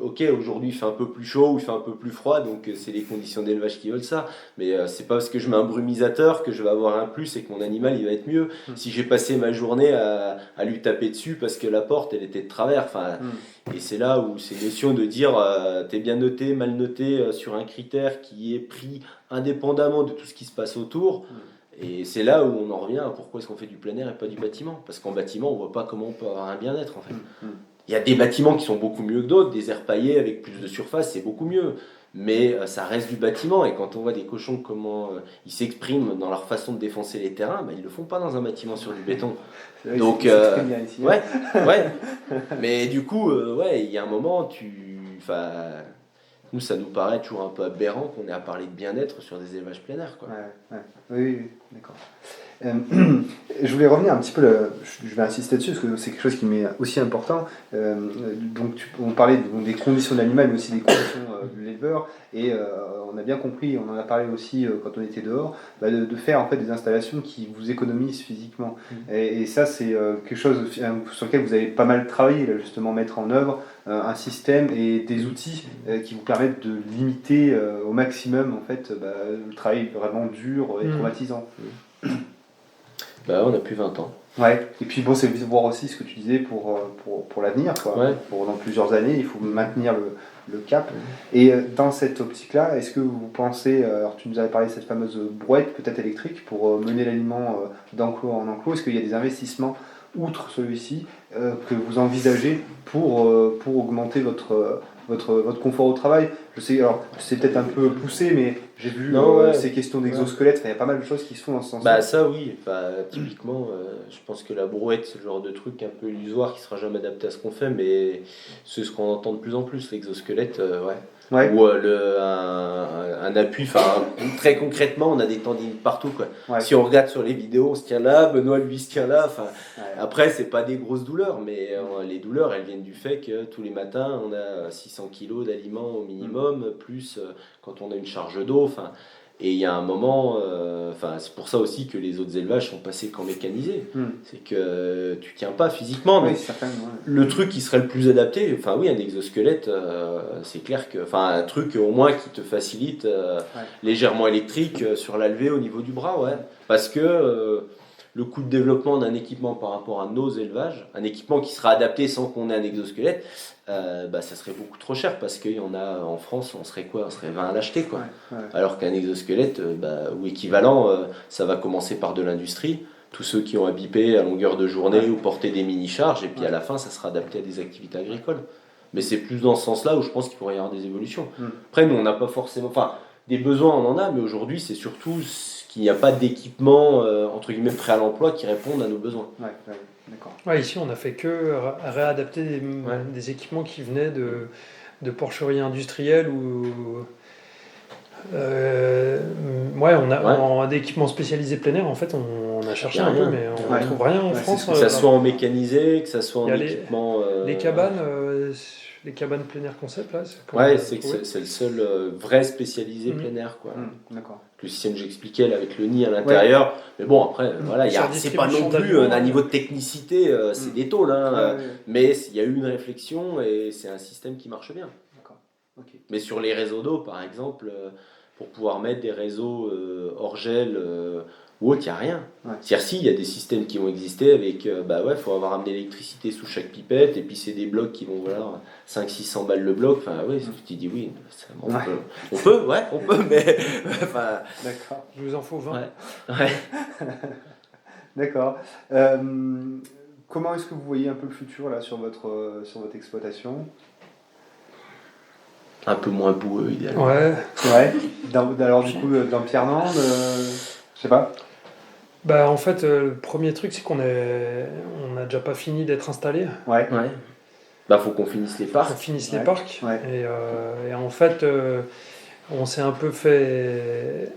ok, aujourd'hui il fait un peu plus chaud ou il fait un peu plus froid, donc c'est les conditions d'élevage qui veulent ça. Mais c'est pas parce que je mets un brumisateur que je vais avoir un plus et que mon animal il va être mieux. Si j'ai passé ma journée à lui taper dessus parce que la porte elle était de travers. Et c'est là où c'est une notion de dire t'es bien noté, mal noté sur un critère qui est pris indépendamment de tout ce qui se passe autour. Et c'est là où on en revient à pourquoi est-ce qu'on fait du plein air et pas du bâtiment. Parce qu'en bâtiment, on voit pas comment on peut avoir un bien-être en fait. Il y a des bâtiments qui sont beaucoup mieux que d'autres, des aires paillées avec plus de surface, c'est beaucoup mieux. Mais ça reste du bâtiment. Et quand on voit des cochons, comment ils s'expriment dans leur façon de défoncer les terrains, ils ne le font pas dans un bâtiment sur du béton. Donc, bien ici, ouais. Mais du coup, il y a un moment, nous, ça nous paraît toujours un peu aberrant qu'on ait à parler de bien-être sur des élevages plein air. Quoi. Oui, d'accord. Je voulais revenir un petit peu, je vais insister dessus parce que c'est quelque chose qui m'est aussi important. Donc on parlait des conditions de l'animal mais aussi des conditions de l'éleveur et on a bien compris, on en a parlé aussi quand on était dehors, de faire en fait des installations qui vous économisent physiquement. Et ça c'est quelque chose sur lequel vous avez pas mal travaillé, là, justement mettre en œuvre un système et des outils qui vous permettent de limiter au maximum en fait, le travail vraiment dur et traumatisant. On a plus 20 ans. Ouais, et puis bon, c'est voir aussi ce que tu disais pour l'avenir, quoi. Ouais. Pour dans plusieurs années, il faut maintenir le cap. Et dans cette optique-là, est-ce que vous pensez, alors tu nous avais parlé de cette fameuse brouette peut-être électrique pour mener l'aliment d'enclos en enclos, est-ce qu'il y a des investissements outre celui-ci que vous envisagez pour augmenter votre confort au travail? Je sais, alors c'est peut-être un peu poussé, mais j'ai vu ces questions d'exosquelette, il y a pas mal de choses qui se font dans ce sens-là. Ça oui, typiquement, je pense que la brouette, c'est le genre de truc un peu illusoire qui sera jamais adapté à ce qu'on fait, mais c'est ce qu'on entend de plus en plus, l'exosquelette, Ouais. Ou un appui, très concrètement, on a des tendines partout. Quoi. Ouais. Si on regarde sur les vidéos, on se tient là, Benoît lui se tient là. Après, c'est pas des grosses douleurs, mais les douleurs, elles viennent du fait que tous les matins, on a 600 kg d'aliments au minimum, plus quand on a une charge d'eau. Et il y a un moment, c'est pour ça aussi que les autres élevages sont passés qu'en mécanisé. C'est que tu tiens pas physiquement. Oui, donc le truc qui serait le plus adapté, un exosquelette, c'est clair que, un truc au moins qui te facilite légèrement électrique sur la levée au niveau du bras, parce que le coût de développement d'un équipement par rapport à nos élevages, un équipement qui sera adapté sans qu'on ait un exosquelette, ça serait beaucoup trop cher parce qu'il y en a en France, on serait 20 à l'acheter quoi. Alors qu'un exosquelette ou équivalent, ça va commencer par de l'industrie, tous ceux qui ont à biper à longueur de journée ou porter des mini-charges et puis à la fin ça sera adapté à des activités agricoles. Mais c'est plus dans ce sens-là où je pense qu'il pourrait y avoir des évolutions. Après nous on n'a pas forcément, des besoins on en a, mais aujourd'hui c'est surtout qu'il n'y a pas d'équipement entre guillemets prêt à l'emploi qui répondent à nos besoins. D'accord. Ici, on n'a fait que réadapter des équipements qui venaient de porcheries industrielles ou. En équipement spécialisé plein air, en fait, on a cherché un peu, mais on ne trouve rien en France. Que ça soit en mécanisé, que ça soit en équipement. Les cabanes plein air concept, là. C'est le seul vrai spécialisé plein air, quoi. D'accord. Le système que j'expliquais là, avec le nid à l'intérieur, mais bon après c'est pas non plus un niveau de technicité, c'est des tôles, mais il y a eu une réflexion et c'est un système qui marche bien. D'accord. Okay. Mais sur les réseaux d'eau par exemple, pour pouvoir mettre des réseaux hors gel ou autre, il n'y a rien. C'est-à-dire il y a des systèmes qui vont exister avec, faut avoir amené l'électricité sous chaque pipette et puis c'est des blocs qui vont 500-600 balles le bloc, tu dis oui, on peut, mais... D'accord, je vous en faut 20. D'accord. Comment est-ce que vous voyez un peu le futur là sur votre exploitation ? Un peu moins boueux, idéalement. Alors du coup, dans Pierre-Nande, je sais pas. En fait, le premier truc, c'est qu'on n'a déjà pas fini d'être installé. Faut qu'on finisse les parcs. Les parcs. Et en fait, on s'est un peu fait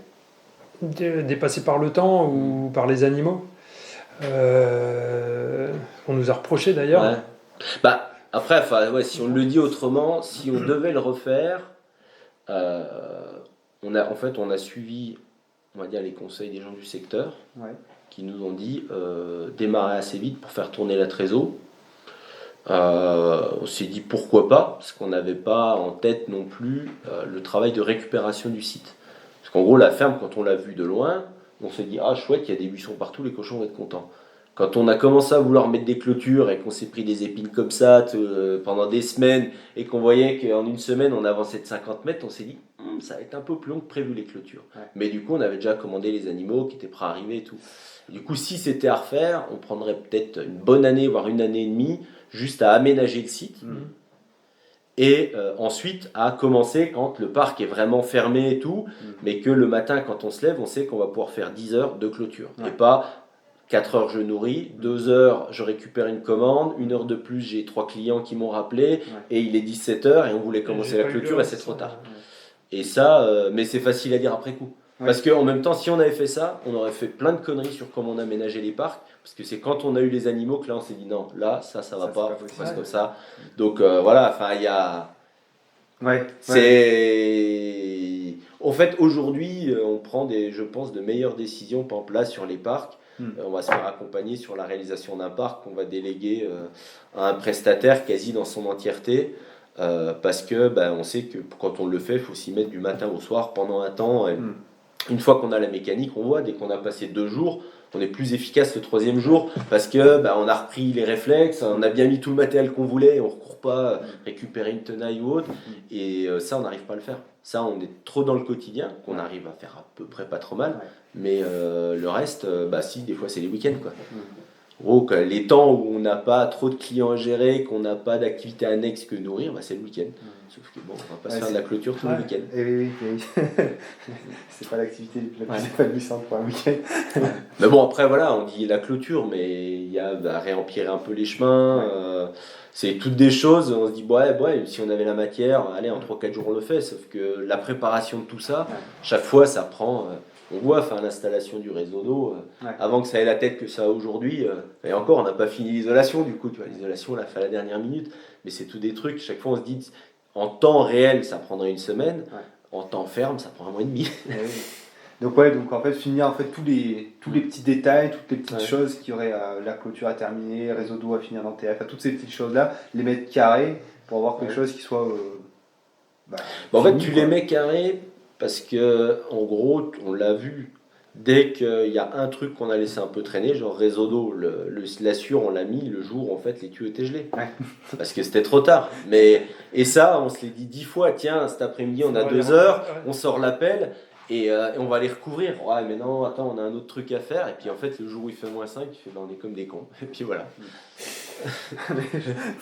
dépasser par le temps ou par les animaux. On nous a reproché d'ailleurs. Après, si on le dit autrement, si on devait le refaire, on a suivi, on va dire, les conseils des gens du secteur qui nous ont dit démarrer assez vite pour faire tourner la trésor. On s'est dit pourquoi pas, parce qu'on n'avait pas en tête non plus le travail de récupération du site. Parce qu'en gros, la ferme, quand on l'a vue de loin, on s'est dit, ah chouette, il y a des buissons partout, les cochons vont être contents. Quand on a commencé à vouloir mettre des clôtures et qu'on s'est pris des épines comme ça pendant des semaines et qu'on voyait qu'en une semaine on avançait de 50 mètres, on s'est dit ça va être un peu plus long que prévu les clôtures. Ouais. Mais du coup on avait déjà commandé les animaux qui étaient prêts à arriver et tout. Du coup si c'était à refaire, on prendrait peut-être une bonne année, voire une année et demie, juste à aménager le site. Et ensuite à commencer quand le parc est vraiment fermé et tout, mais que le matin quand on se lève, on sait qu'on va pouvoir faire 10 heures de clôture. Et pas 4 heures je nourris, 2 heures je récupère une commande, 1 heure de plus j'ai 3 clients qui m'ont rappelé et il est 17 heures et on voulait commencer la clôture et c'est trop tard. Et ça, mais c'est facile à dire après coup. Parce qu'en même temps, si on avait fait ça, on aurait fait plein de conneries sur comment on aménageait les parcs. Parce que c'est quand on a eu les animaux que là on s'est dit non, là ça va pas, faut faire comme ça. Donc voilà, enfin il y a. C'est. En fait, aujourd'hui, on prend je pense, de meilleures décisions, par exemple là sur les parcs. On va se faire accompagner sur la réalisation d'un parc qu'on va déléguer à un prestataire quasi dans son entièreté parce que on sait que quand on le fait, il faut s'y mettre du matin au soir pendant un temps. Et une fois qu'on a la mécanique, on voit, dès qu'on a passé 2 jours, on est plus efficace le 3e jour parce que on a repris les réflexes, on a bien mis tout le matériel qu'on voulait et on ne recourt pas récupérer une tenaille ou autre. Et ça, on n'arrive pas à le faire. Ça, on est trop dans le quotidien, qu'on arrive à faire à peu près pas trop mal. Mais le reste, si, des fois, c'est les week-ends, quoi. En gros, les temps où on n'a pas trop de clients à gérer, qu'on n'a pas d'activité annexe que nourrir, c'est le week-end. Sauf que on va pas se faire de la clôture tout le week-end. Oui. C'est pas l'activité la plus épanouissante pour un week-end. Mais bon, après, voilà, on dit la clôture, mais il y a à réempirer un peu les chemins. C'est toutes des choses, on se dit, si on avait la matière, allez, en 3-4 jours on le fait. Sauf que la préparation de tout ça, chaque fois, ça prend. On voit l'installation du réseau d'eau, avant que ça ait la tête que ça a aujourd'hui. Et encore, on n'a pas fini l'isolation, du coup, tu vois, l'isolation, on l'a fait à la dernière minute. Mais c'est tout des trucs, chaque fois on se dit, en temps réel, ça prendrait une semaine, en temps ferme, ça prend un mois et demi. Donc en fait, finir tous les petits détails, toutes les petites choses qui auraient la clôture à terminer, réseau d'eau à finir dans TF, toutes ces petites choses-là, les mettre carrés pour avoir quelque chose qui soit... en fait, tu les mets carrés parce que, en gros, on l'a vu, dès qu'il y a un truc qu'on a laissé un peu traîner, genre réseau d'eau, l'assure, on l'a mis le jour où en fait les tuyaux étaient gelés. Parce que c'était trop tard. Et ça, on se l'est dit 10 fois, tiens, cet après-midi, on a 2 heures, on sort l'appel. Et on va les recouvrir. Ouais, mais non, attends, on a un autre truc à faire. Et puis en fait, le jour où il fait -5, il fait on est comme des cons. Et puis voilà.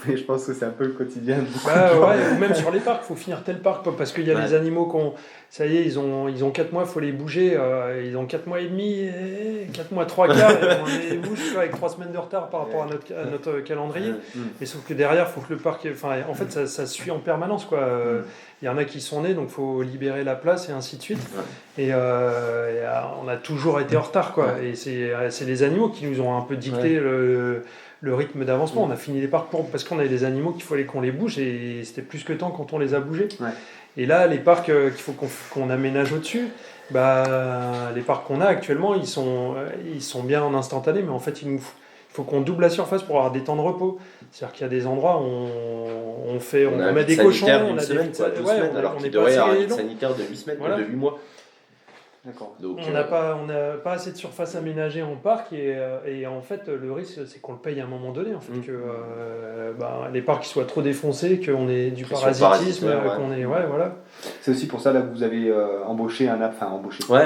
mais je pense que c'est un peu le quotidien. Ou même sur les parcs, il faut finir tel parc parce qu'il y a des animaux ça y est, ils ont 4 mois, il faut les bouger. Ils ont 4 mois et demi, 4 mois 3 quarts. Et on les bouge avec 3 semaines de retard par rapport à notre calendrier. Et sauf que derrière, il faut que le parc. En fait, ça suit en permanence, quoi. Il y en a qui sont nés, donc il faut libérer la place et ainsi de suite. Et on a toujours été en retard, quoi. Et c'est les animaux qui nous ont un peu dicté le rythme d'avancement. On a fini les parcs parce qu'on avait des animaux qu'il fallait qu'on les bouge et c'était plus que temps quand on les a bougés. Et là, les parcs qu'il faut qu'on aménage au-dessus, les parcs qu'on a actuellement, ils sont bien en instantané, mais en fait, il faut qu'on double la surface pour avoir des temps de repos. C'est-à-dire qu'il y a des endroits où on met des cochons, on a des semaines, alors qu'il devrait y avoir un sanitaire de 8 semaines, de 8 mois. D'accord. Donc, on n'a pas assez de surface aménagée en parc et en fait le risque c'est qu'on le paye à un moment donné en fait, que les parcs soient trop défoncés, qu'on ait du parasitisme, qu'on ait voilà. C'est aussi pour ça là que vous avez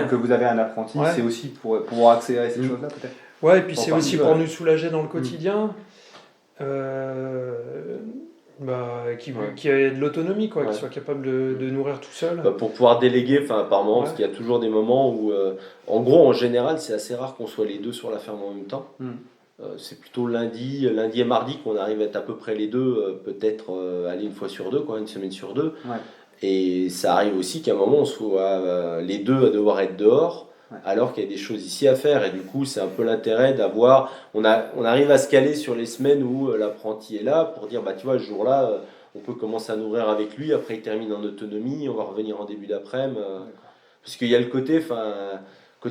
que vous avez un apprenti, c'est aussi pour pouvoir accélérer ces choses là peut-être. Ouais, et puis c'est aussi pour nous soulager dans le quotidien. Qui ait de l'autonomie, qui soit capable de nourrir tout seul. Pour pouvoir déléguer, apparemment, parce qu'il y a toujours des moments où, en gros, en général, c'est assez rare qu'on soit les deux sur la ferme en même temps. C'est plutôt lundi et mardi qu'on arrive à être à peu près les deux, peut-être aller une fois sur deux, une semaine sur deux. Et ça arrive aussi qu'à un moment, on soit les deux à devoir être dehors. alors qu'il y a des choses ici à faire. Et du coup, c'est un peu l'intérêt d'avoir... On arrive à se caler sur les semaines où l'apprenti est là pour dire, tu vois, ce jour-là, on peut commencer à nourrir avec lui, après il termine en autonomie, on va revenir en début d'après-midi. Parce qu'il y a le côté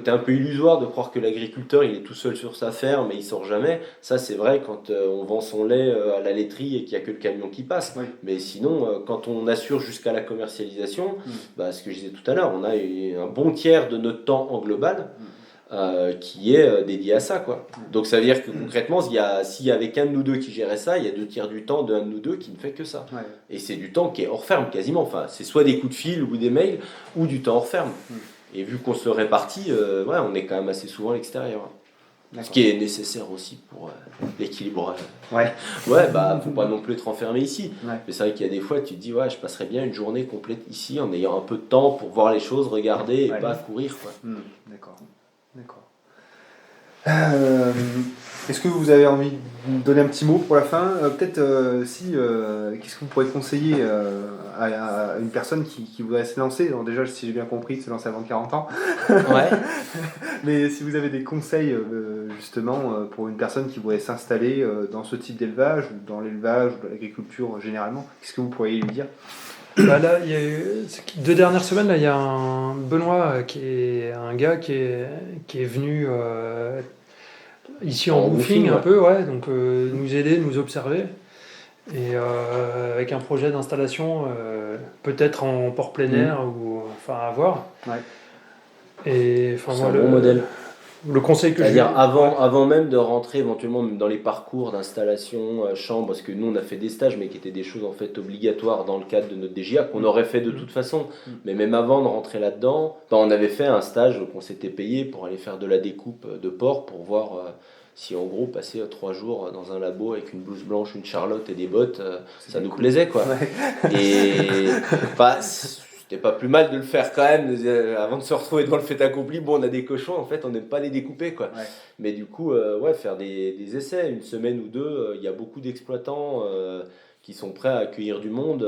un peu illusoire de croire que l'agriculteur il est tout seul sur sa ferme et il sort jamais. Ça c'est vrai quand on vend son lait à la laiterie et qu'il n'y a que le camion qui passe. Mais sinon, quand on assure jusqu'à la commercialisation, ce que je disais tout à l'heure, on a un bon tiers de notre temps en global qui est dédié à ça, quoi. Donc ça veut dire que concrètement, s'il y avait qu'un de nous deux qui gérait ça, il y a 2 tiers du temps d'un de nous deux qui ne fait que ça. Et c'est du temps qui est hors ferme quasiment. Enfin, c'est soit des coups de fil ou des mails ou du temps hors ferme. Et vu qu'on se répartit, on est quand même assez souvent à l'extérieur. Ce qui est nécessaire aussi pour l'équilibre. Faut pas non plus être enfermé ici. Mais c'est vrai qu'il y a des fois, tu te dis, je passerais bien une journée complète ici en ayant un peu de temps pour voir les choses, regarder et pas courir, quoi. D'accord. Est-ce que vous avez envie de me donner un petit mot pour la fin? Peut-être qu'est-ce que vous pourrez conseiller à une personne qui voudrait se lancer? Alors déjà, si j'ai bien compris, se lancer avant 40 ans. Mais si vous avez des conseils justement pour une personne qui voudrait s'installer dans ce type d'élevage ou dans l'élevage ou dans l'agriculture généralement, qu'est-ce que vous pourriez lui dire? Là, il y a eu, 2 dernières semaines, là, il y a un Benoît qui est un gars qui est venu ici en woofing un peu, donc nous aider, nous observer, et avec un projet d'installation peut-être en port plein air ou à voir. Et c'est un bon modèle. Le conseil que c'est-à-dire avant même de rentrer éventuellement dans les parcours d'installation, chambre, parce que nous on a fait des stages mais qui étaient des choses en fait obligatoires dans le cadre de notre DGA qu'on aurait fait de toute façon, mais même avant de rentrer là-dedans, on avait fait un stage qu'on s'était payé pour aller faire de la découpe de porc pour voir si en gros passer 3 jours dans un labo avec une blouse blanche, une charlotte et des bottes, ça nous plaisait quoi. Et c'était pas plus mal de le faire quand même avant de se retrouver devant le fait accompli. Bon, on a des cochons, en fait, on n'aime pas les découper, quoi. Mais du coup, faire des essais, une semaine ou deux, il y a beaucoup d'exploitants qui sont prêts à accueillir du monde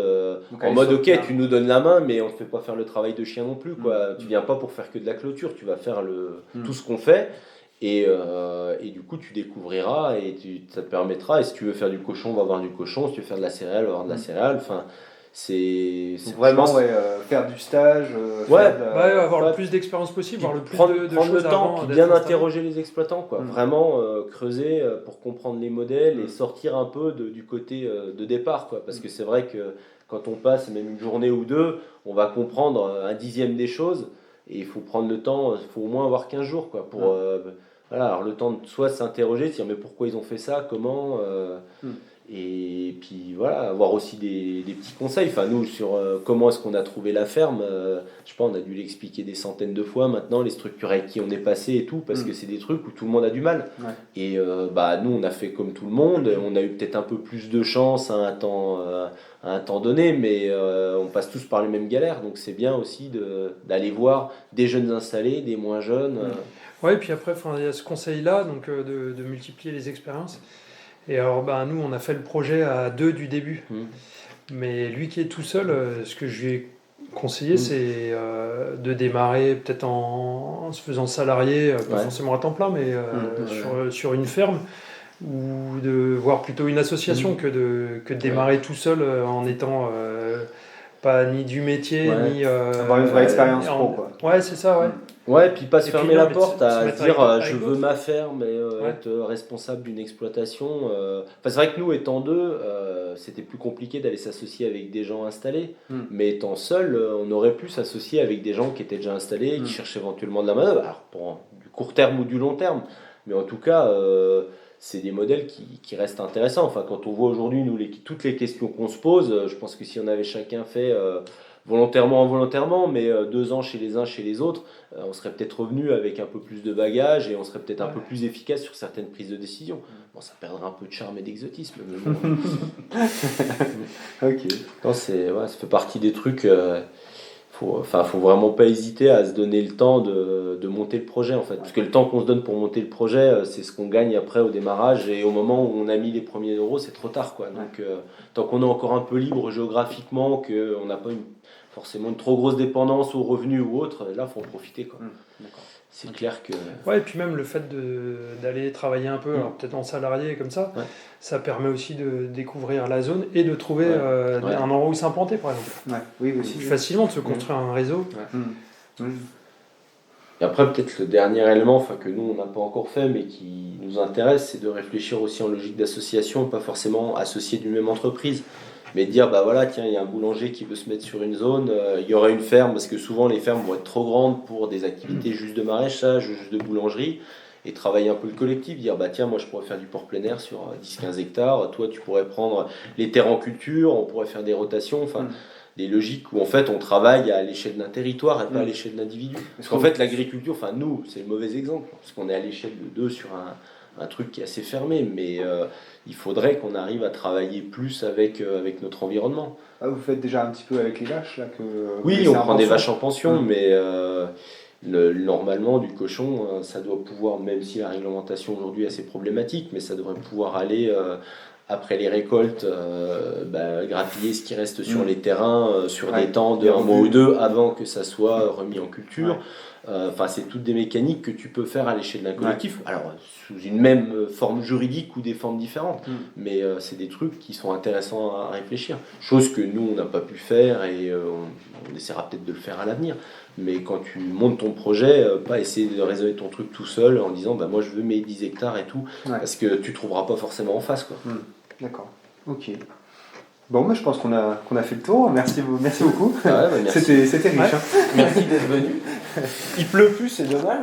en mode ok, tu nous donnes la main, mais on ne fait pas faire le travail de chien non plus, quoi. Tu viens pas pour faire que de la clôture, tu vas faire tout ce qu'on fait. Et du coup, tu découvriras et ça te permettra. Et si tu veux faire du cochon, on va avoir du cochon. Si tu veux faire de la céréale, on va avoir de la céréale. Enfin, c'est vraiment faire du stage, avoir le plus d'expérience possible, voir le plus de prendre choses le temps, avant, puis bien interroger les exploitants, quoi. Vraiment creuser pour comprendre les modèles et sortir un peu du côté de départ, quoi. Parce que c'est vrai que quand on passe même une journée ou deux, on va comprendre 1/10 des choses et il faut prendre le temps, il faut au moins avoir 15 jours, quoi, pour alors le temps de soit s'interroger, de dire mais pourquoi ils ont fait ça, comment et puis avoir aussi des petits conseils. Enfin, nous, sur comment est-ce qu'on a trouvé la ferme, je sais pas, on a dû l'expliquer des centaines de fois maintenant, les structures avec qui on est passé et tout, parce que c'est des trucs où tout le monde a du mal. Et nous, on a fait comme tout le monde, on a eu peut-être un peu plus de chance à un temps donné, mais on passe tous par les mêmes galères, donc c'est bien aussi d'aller voir des jeunes installés, des moins jeunes. Et puis après, il y a ce conseil-là, donc de multiplier les expériences. Et alors, nous, on a fait le projet à 2 du début. Mais lui qui est tout seul, ce que je lui ai conseillé, c'est de démarrer peut-être en se faisant salarié, pas forcément à temps plein, mais sur une ferme, ou de voir plutôt une association que de démarrer tout seul en étant pas ni du métier, ni... avoir une vraie expérience pro, quoi. C'est ça, puis pas se fermer la porte à se dire je veux ma ferme et être responsable d'une exploitation. C'est vrai que nous, étant deux, c'était plus compliqué d'aller s'associer avec des gens installés, mais étant seul, on aurait pu s'associer avec des gens qui étaient déjà installés, qui cherchaient éventuellement de la main-d'œuvre, alors pour du court terme ou du long terme, mais en tout cas... c'est des modèles qui restent intéressants. Enfin, quand on voit aujourd'hui toutes les questions qu'on se pose, je pense que si on avait chacun fait volontairement, involontairement, mais 2 ans chez les uns, chez les autres, on serait peut-être revenu avec un peu plus de bagages et on serait peut-être un peu plus efficace sur certaines prises de décision. Bon, ça perdrait un peu de charme et d'exotisme. Mais bon. Ok. Non, ça fait partie des trucs... faut vraiment pas hésiter à se donner le temps de monter le projet, en fait. Parce que le temps qu'on se donne pour monter le projet, c'est ce qu'on gagne après au démarrage, et au moment où on a mis les premiers euros, c'est trop tard, quoi. Donc tant qu'on est encore un peu libre géographiquement, qu'on n'a pas forcément une trop grosse dépendance aux revenus ou autre, là faut en profiter, quoi. c'est clair que... Ouais, et puis même le fait d'aller travailler un peu, alors peut-être en salarié comme ça, ça permet aussi de découvrir la zone et de trouver un endroit où s'implanter, par exemple. Oui, aussi. Plus facilement de se construire un réseau. Et après, peut-être le dernier élément que nous, on n'a pas encore fait, mais qui nous intéresse, c'est de réfléchir aussi en logique d'association, pas forcément associé d'une même entreprise. Mais de dire, bah voilà, tiens, il y a un boulanger qui veut se mettre sur une zone, il y aurait une ferme, parce que souvent les fermes vont être trop grandes pour des activités juste de maraîchage, juste de boulangerie, et travailler un peu le collectif, dire, bah tiens, moi je pourrais faire du porc plein air sur 10-15 hectares, toi tu pourrais prendre les terres en culture, on pourrait faire des rotations, des logiques où en fait on travaille à l'échelle d'un territoire et pas à l'échelle d'un individu. Parce qu'en fait l'agriculture, nous, c'est le mauvais exemple, parce qu'on est à l'échelle de 2 sur un truc qui est assez fermé, mais il faudrait qu'on arrive à travailler plus avec notre environnement. Vous faites déjà un petit peu avec les vaches là Oui, on prend des vaches en pension, mais normalement du cochon, ça doit pouvoir, même si la réglementation aujourd'hui est assez problématique, mais ça devrait pouvoir aller après les récoltes, grappiller ce qui reste sur les terrains sur des temps de 1 mois ou 2 avant que ça soit remis en culture. C'est toutes des mécaniques que tu peux faire à l'échelle d'un collectif, alors sous une même forme juridique ou des formes différentes, mais c'est des trucs qui sont intéressants à réfléchir, chose que nous on n'a pas pu faire et on essaiera peut-être de le faire à l'avenir. Mais quand tu montes ton projet, pas essayer de résoudre ton truc tout seul en disant moi je veux mes 10 hectares et tout, parce que tu trouveras pas forcément en face, quoi. D'accord, ok. Bon, je pense qu'on a fait le tour. Merci beaucoup. Merci. C'était riche. Merci d'être venu. Il pleut plus, c'est dommage.